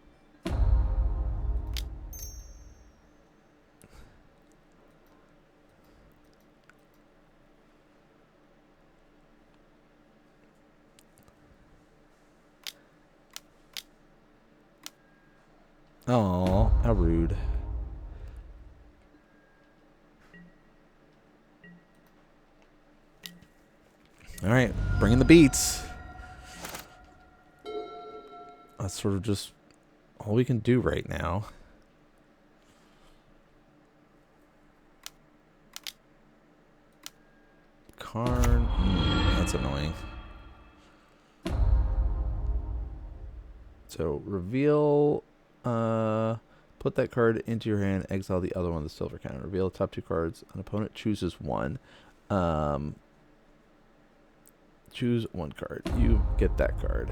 Oh, how rude. All right, bringing the beats. That's sort of just all we can do right now. Karn. That's annoying. So, reveal... put that card into your hand, exile the other one, the silver counter. Reveal the top 2 cards. An opponent chooses one. Choose one card. You get that card.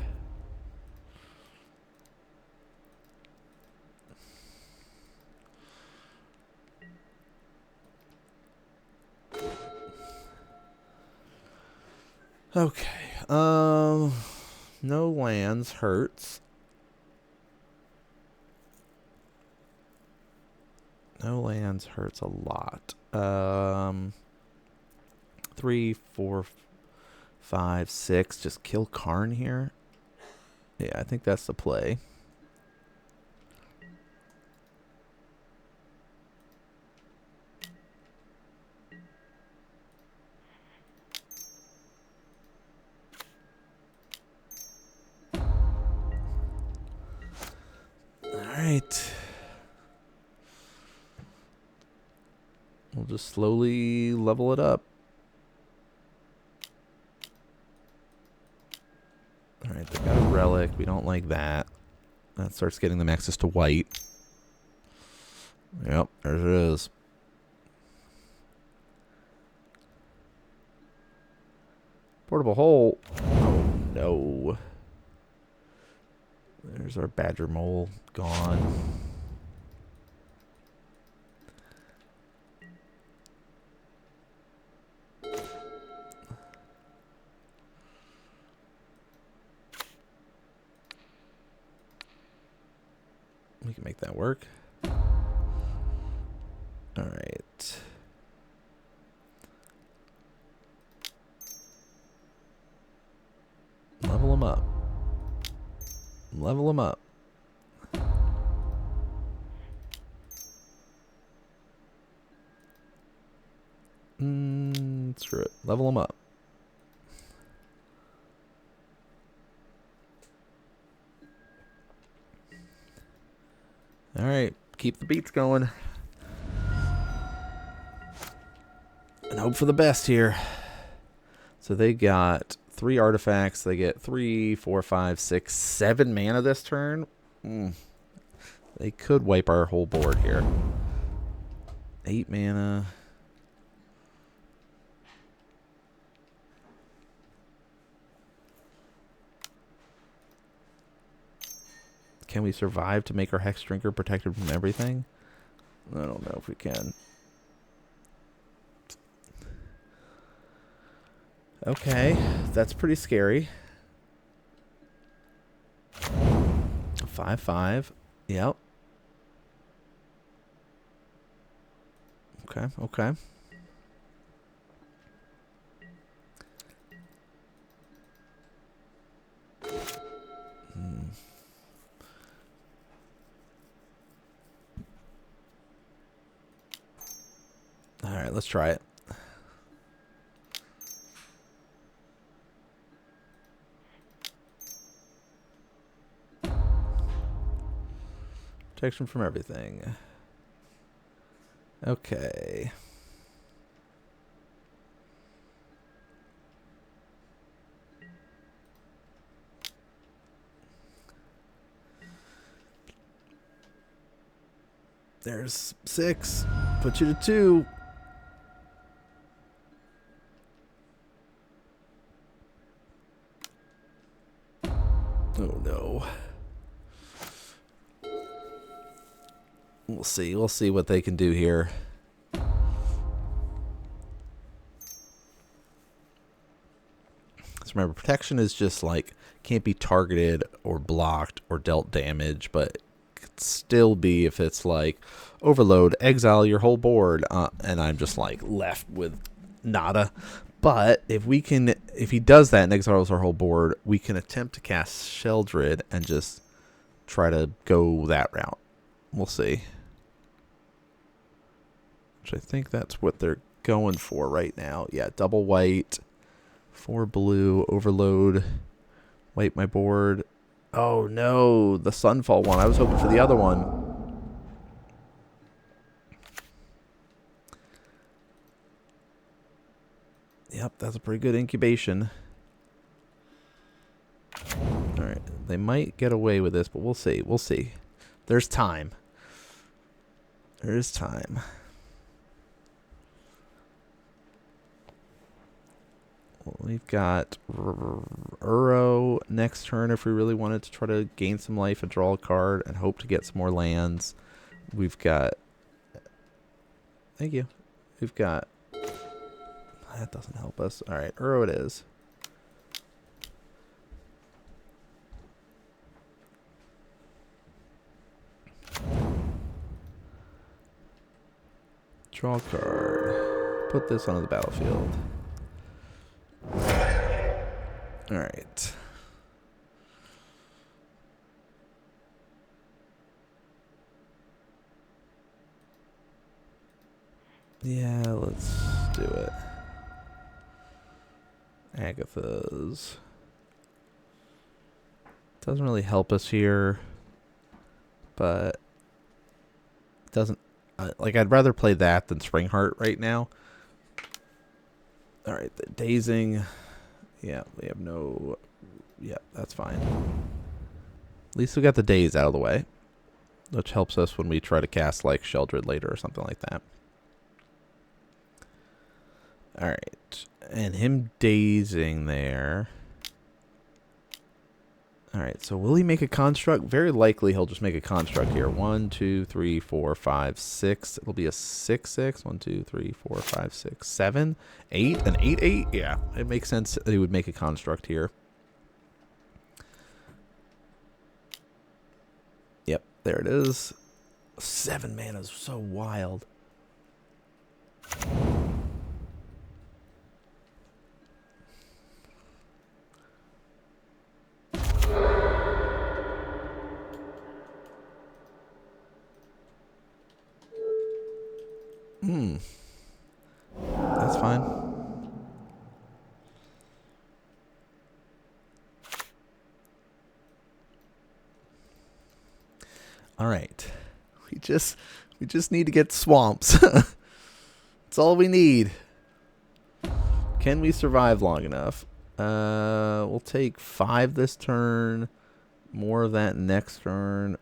Okay. No lands hurts. No lands hurts a lot. 3, 4, 5, 6. Just kill Karn here. Yeah, I think that's the play. Alright. We'll just slowly level it up. Alright, they got a relic. We don't like that. That starts getting them access to white. Yep, there it is. Portable hole. Oh, no. There's our badger mole. Gone. We can make that work. Alright. Level them up. Level them up. Screw it. Level them up. Alright. Keep the beats going. And hope for the best here. So they got 3 artifacts. They get 3, 4, 5, 6, 7 mana this turn. They could wipe our whole board here. 8 mana. Can we survive to make our Hex Drinker protected from everything? I don't know if we can. Okay, that's pretty scary. 5/5. Yep. Okay, okay. Alright, let's try it. Protection from everything. Okay. There's 6. Put you to 2. Oh no. We'll see. We'll see what they can do here. So remember, protection is just like can't be targeted or blocked or dealt damage, but could still be if it's like overload, exile your whole board, and I'm just like left with nada. But if he does that and exiles our whole board, we can attempt to cast Sheldred and just try to go that route. We'll see. Which I think that's what they're going for right now. Yeah, double white, 4 blue, overload, wipe my board. Oh no, the Sunfall one. I was hoping for the other one. Yep, that's a pretty good incubation. Alright, they might get away with this, but we'll see. We'll see. There's time. There is time. Well, we've got Uro next turn if we really wanted to try to gain some life and draw a card and hope to get some more lands. We've got... Thank you. We've got... That doesn't help us. Alright, Uro it is. Draw a card. Put this onto the battlefield. Alright. Yeah, let's do it. Agatha's. Doesn't really help us here. But doesn't like I'd rather play that than Springheart right now. All right, the dazing. Yeah, we have no. Yeah, that's fine. At least we got the daze out of the way, which helps us when we try to cast like Sheldred later or something like that. All right, and him dazing there. All right, so will he make a construct? Very likely he'll just make a construct here. 1, 2, 3, 4, 5, 6. It'll be a 6/6. 1, 2, 3, 4, 5, 6, 7, 8. An 8/8? Yeah, it makes sense that he would make a construct here. Yep, there it is. 7 mana is so wild. That's fine. All right. We just need to get swamps. That's all we need. Can we survive long enough? We'll take 5 this turn. More of that next turn.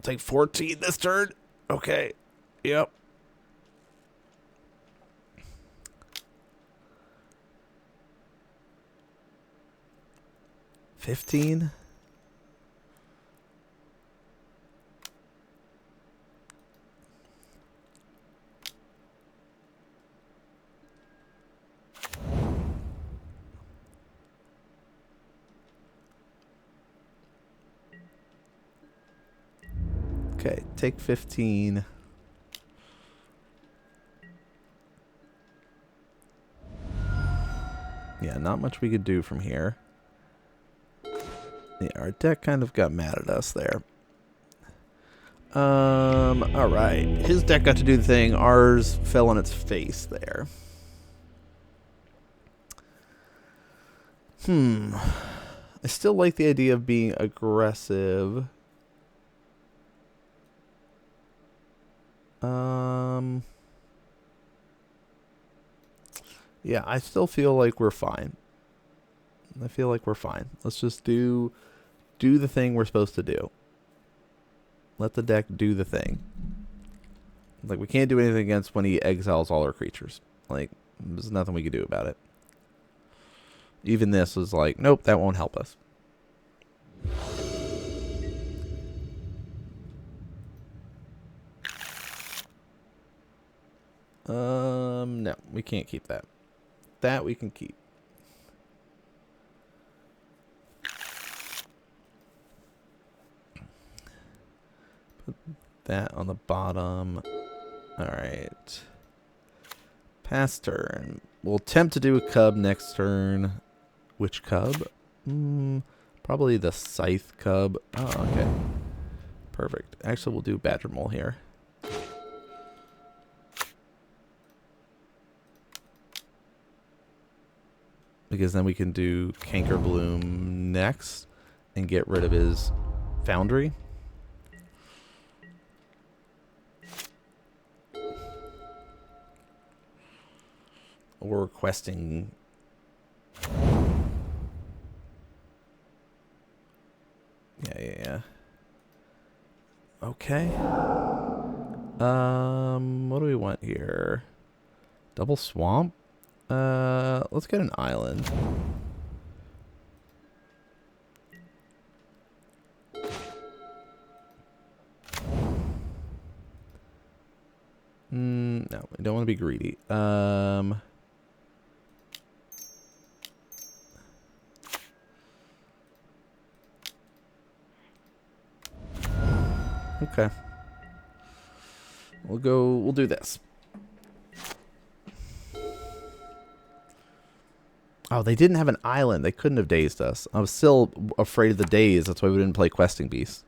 Take 14 this turn. Okay. Yep. $15. Okay, take 15. Yeah, not much we could do from here. Yeah, our deck kind of got mad at us there. Alright. His deck got to do the thing. Ours fell on its face there. I still like the idea of being aggressive. Yeah, I still feel like we're fine. I feel like we're fine. Let's just do the thing we're supposed to do. Let the deck do the thing. Like, we can't do anything against when he exiles all our creatures. Like, there's nothing we can do about it. Even this was like, nope, that won't help us. No, we can't keep that. That we can keep. Put that on the bottom. Alright. Pass turn. We'll attempt to do a cub next turn. Which cub? Probably the Scythe cub. Oh, okay. Perfect. Actually, we'll do Badger Mole here. Because then we can do Canker Bloom next and get rid of his Foundry. Or requesting. Yeah. Okay. What do we want here? Double Swamp? Let's get an island. No, we don't want to be greedy. Okay. We'll do this. Oh, they didn't have an island. They couldn't have dazed us. I was still afraid of the daze. That's why we didn't play Questing Beast.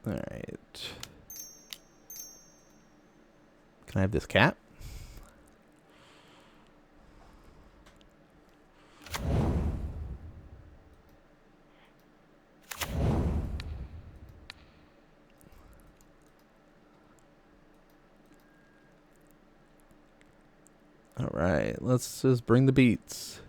All right. Can I have this cat? All right, let's just bring the beats.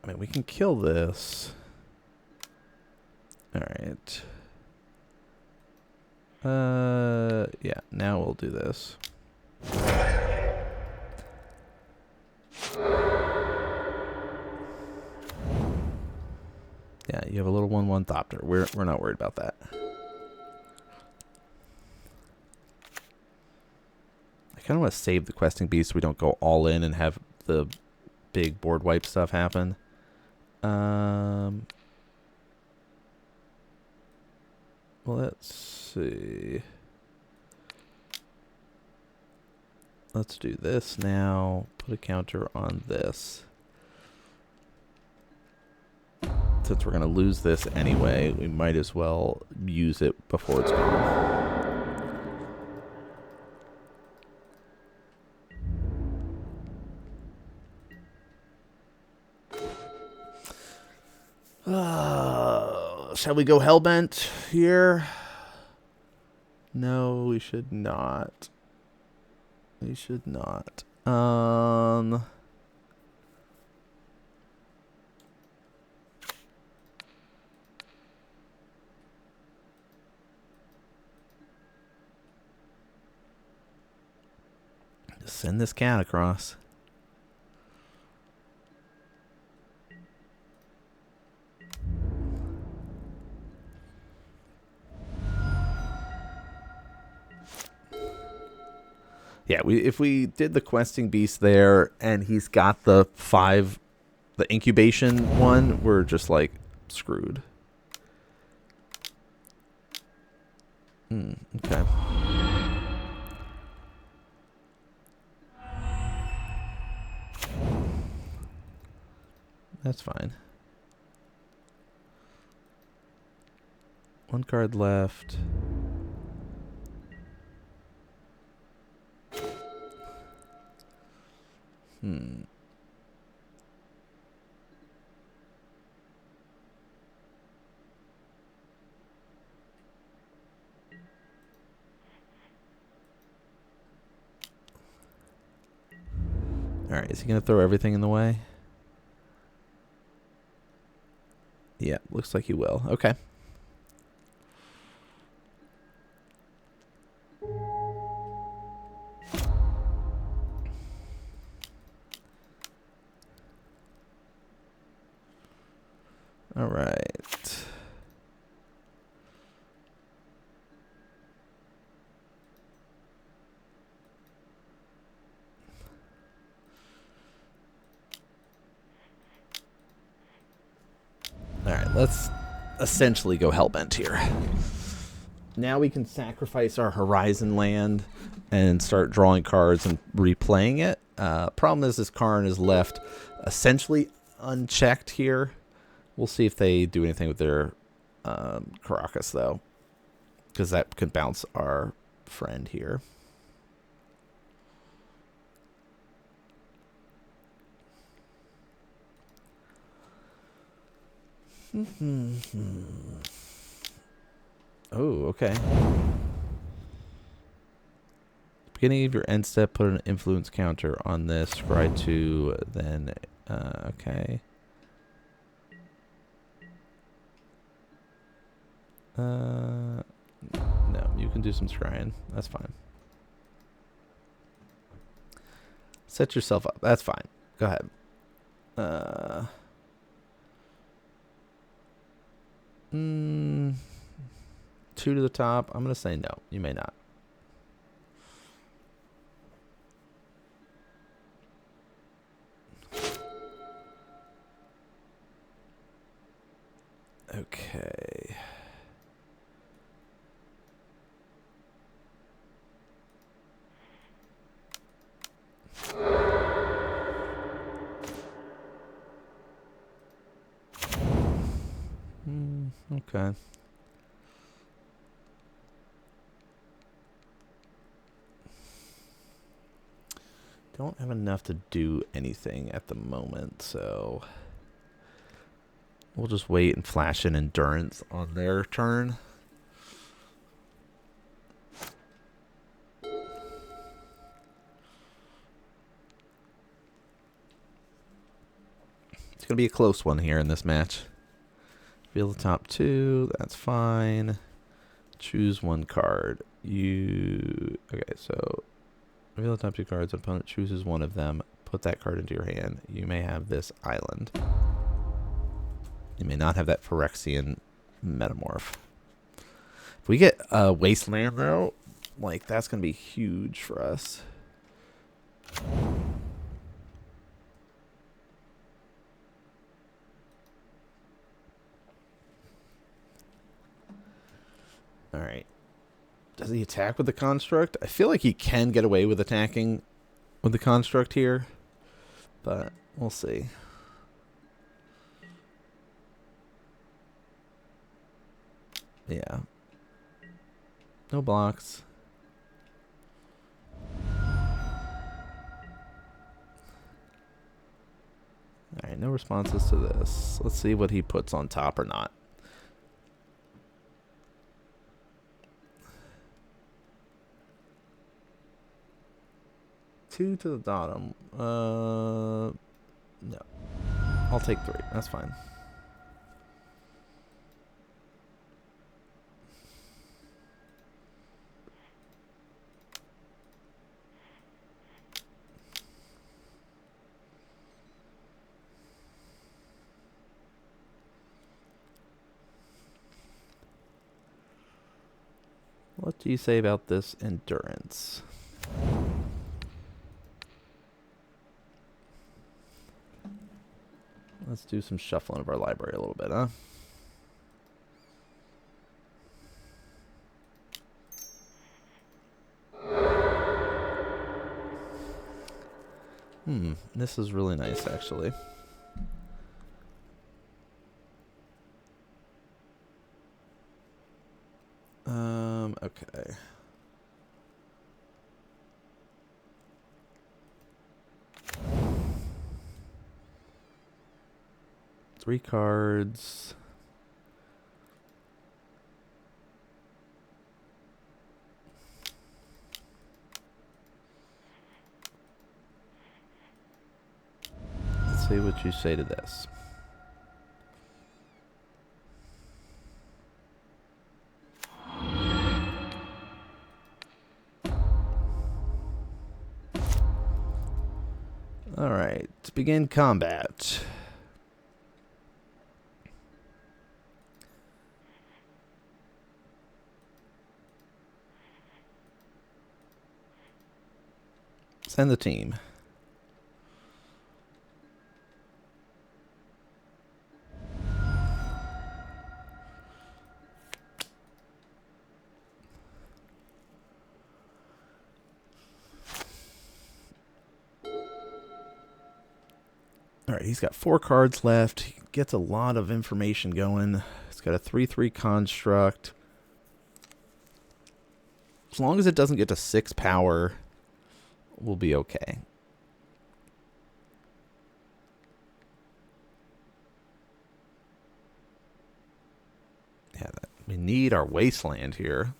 I mean, we can kill this. All right. Yeah, now we'll do this. Yeah, you have a little 1/1 Thopter. We're not worried about that. I kind of want to save the Questing Beast so we don't go all in and have the big board wipe stuff happen. Let's see. Let's do this now. Put a counter on this. Since we're going to lose this anyway, we might as well use it before it's gone. Shall we go Hellbent here? No, we should not. We should not. Just send this cat across. Yeah, if we did the Questing Beast there and he's got the incubation one, we're just like screwed. Okay. That's fine. One card left. Alright, is he going to throw everything in the way? Yeah, looks like he will. Okay. All right. All right, let's essentially go Hellbent here. Now we can sacrifice our Horizon land and start drawing cards and replaying it. Problem is this Karn is left essentially unchecked here. We'll see if they do anything with their Caracas, though, because that could bounce our friend here. Oh, okay. Beginning of your end step, put an influence counter on this. Scry 2, then, okay. No, you can do some scrying. That's fine. Set yourself up. That's fine. Go ahead. Uh, mm, 2 to the top. I'm going to say no. You may not. Okay. Okay. Don't have enough to do anything at the moment, so we'll just wait and flash an endurance on their turn. It's going to be a close one here in this match. Reveal the top 2. That's fine. Choose one card. Okay, so reveal the top 2 cards. Opponent chooses one of them. Put that card into your hand. You may have this island. You may not have that Phyrexian Metamorph. If we get a Wasteland, though, like, that's going to be huge for us. Alright. Does he attack with the Construct? I feel like he can get away with attacking with the Construct here, but we'll see. Yeah. No blocks. Alright, no responses to this. Let's see what he puts on top or not. Two to the bottom. No. I'll take 3. That's fine. What do you say about this endurance? Let's do some shuffling of our library a little bit, huh? This is really nice, actually. Okay. Three cards. Let's see what you say to this. Alright, to begin combat. Send the team. Alright, he's got 4 cards left. He gets a lot of information going. He's got a 3/3 construct. As long as it doesn't get to 6 power, we'll be okay. Yeah, we need our wasteland here.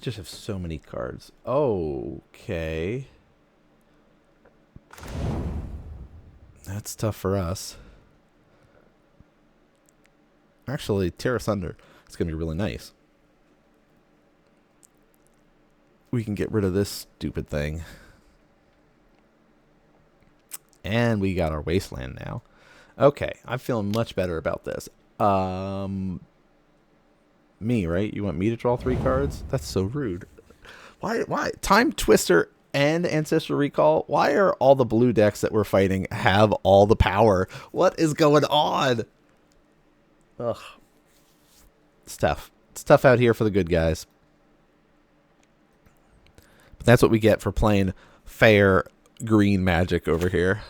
just have so many cards. Okay. That's tough for us. Actually, Tear Asunder is going to be really nice. We can get rid of this stupid thing. And we got our Wasteland now. Okay, I'm feeling much better about this. Me, right? You want me to draw 3 cards? That's so rude. Why? Time Twister and Ancestral Recall? Why are all the blue decks that we're fighting have all the power? What is going on? Ugh. It's tough. It's tough out here for the good guys. But that's what we get for playing fair green Magic over here.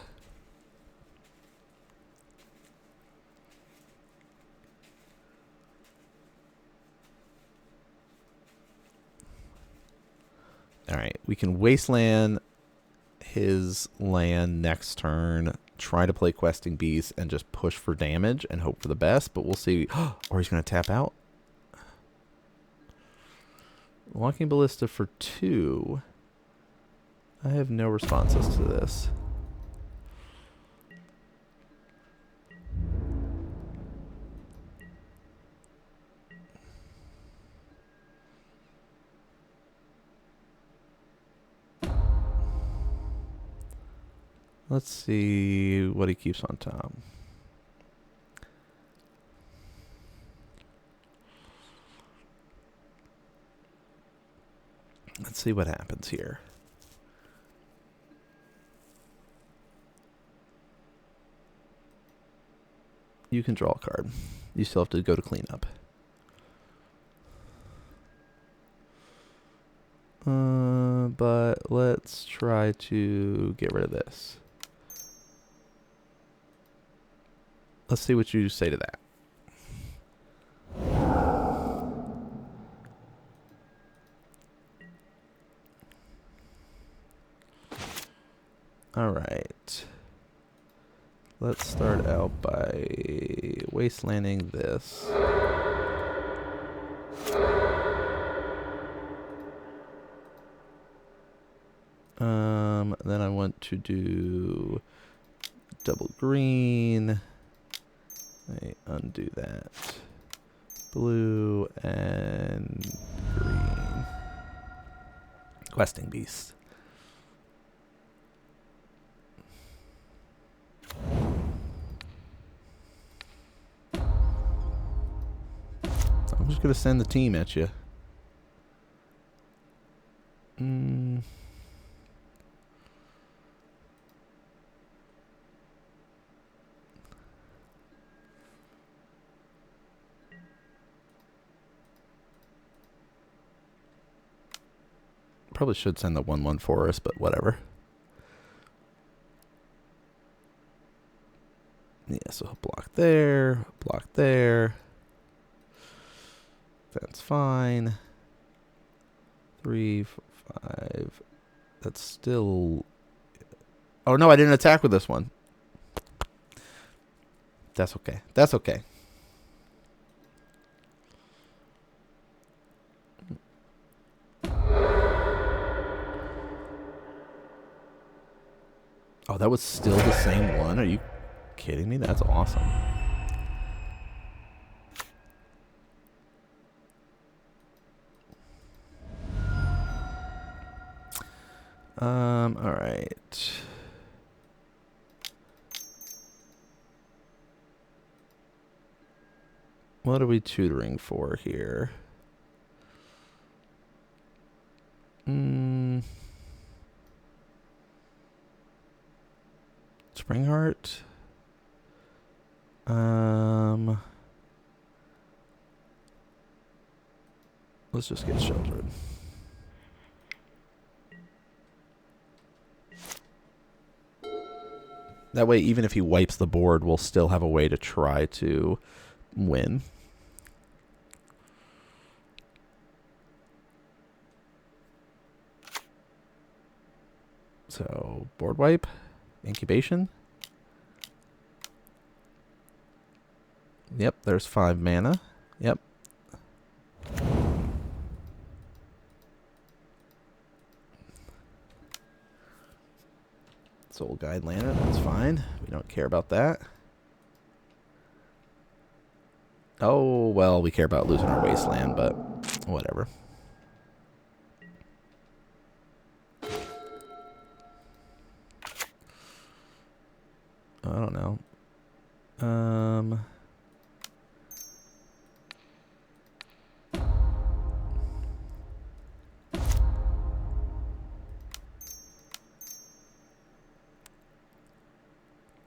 Alright, we can Wasteland his land next turn, try to play Questing Beast, and just push for damage and hope for the best, but we'll see. Or he's going to tap out. Walking Ballista for 2. I have no responses to this. Let's see what he keeps on top. Let's see what happens here. You can draw a card. You still have to go to cleanup. But let's try to get rid of this. Let's see what you say to that. All right. Let's start out by wastelanding this. Then I want to do double green. I undo that. Blue and green. Questing Beast. I'm just going to send the team at you. Probably should send the 1/1 for us, but whatever. Yeah, so block there, block there. That's fine. 3, 5. That's still... Oh, no, I didn't attack with this one. That's okay. That's okay. Oh, that was still the same one? Are you kidding me? That's awesome. All right. What are we tutoring for here? Springheart. Let's just get sheltered. That way, even if he wipes the board, we'll still have a way to try to win. So, board wipe, incubation. Yep, there's 5 mana. Yep. Soul Guide Lantern, that's fine. We don't care about that. Oh, well, we care about losing our wasteland, but whatever. I don't know.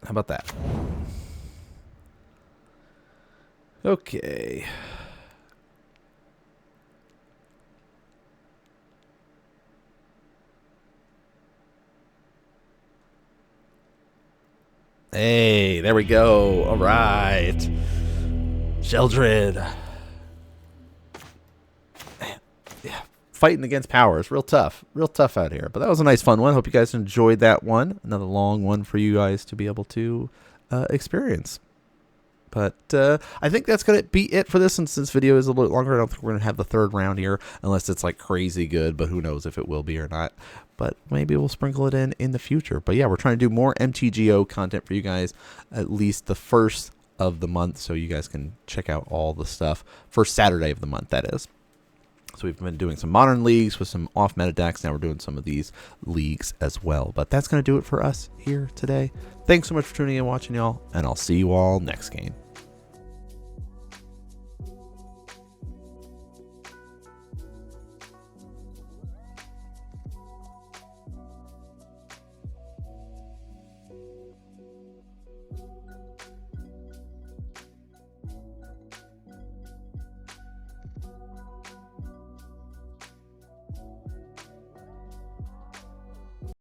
How about that? Okay. Hey, there we go. All right. Sheldred. Man, yeah. Fighting against power is real tough. Real tough out here. But that was a nice, fun one. Hope you guys enjoyed that one. Another long one for you guys to be able to experience. But I think that's going to be it for this. Since this video is a little bit longer, I don't think we're going to have the third round here unless it's like crazy good, but who knows if it will be or not. But maybe we'll sprinkle it in the future. But yeah, we're trying to do more MTGO content for you guys at least the first of the month, so you guys can check out all the stuff. First Saturday of the month, that is. So we've been doing some modern leagues with some off-meta decks. Now we're doing some of these leagues as well. But that's going to do it for us here today. Thanks so much for tuning in and watching, y'all, and I'll see you all next game.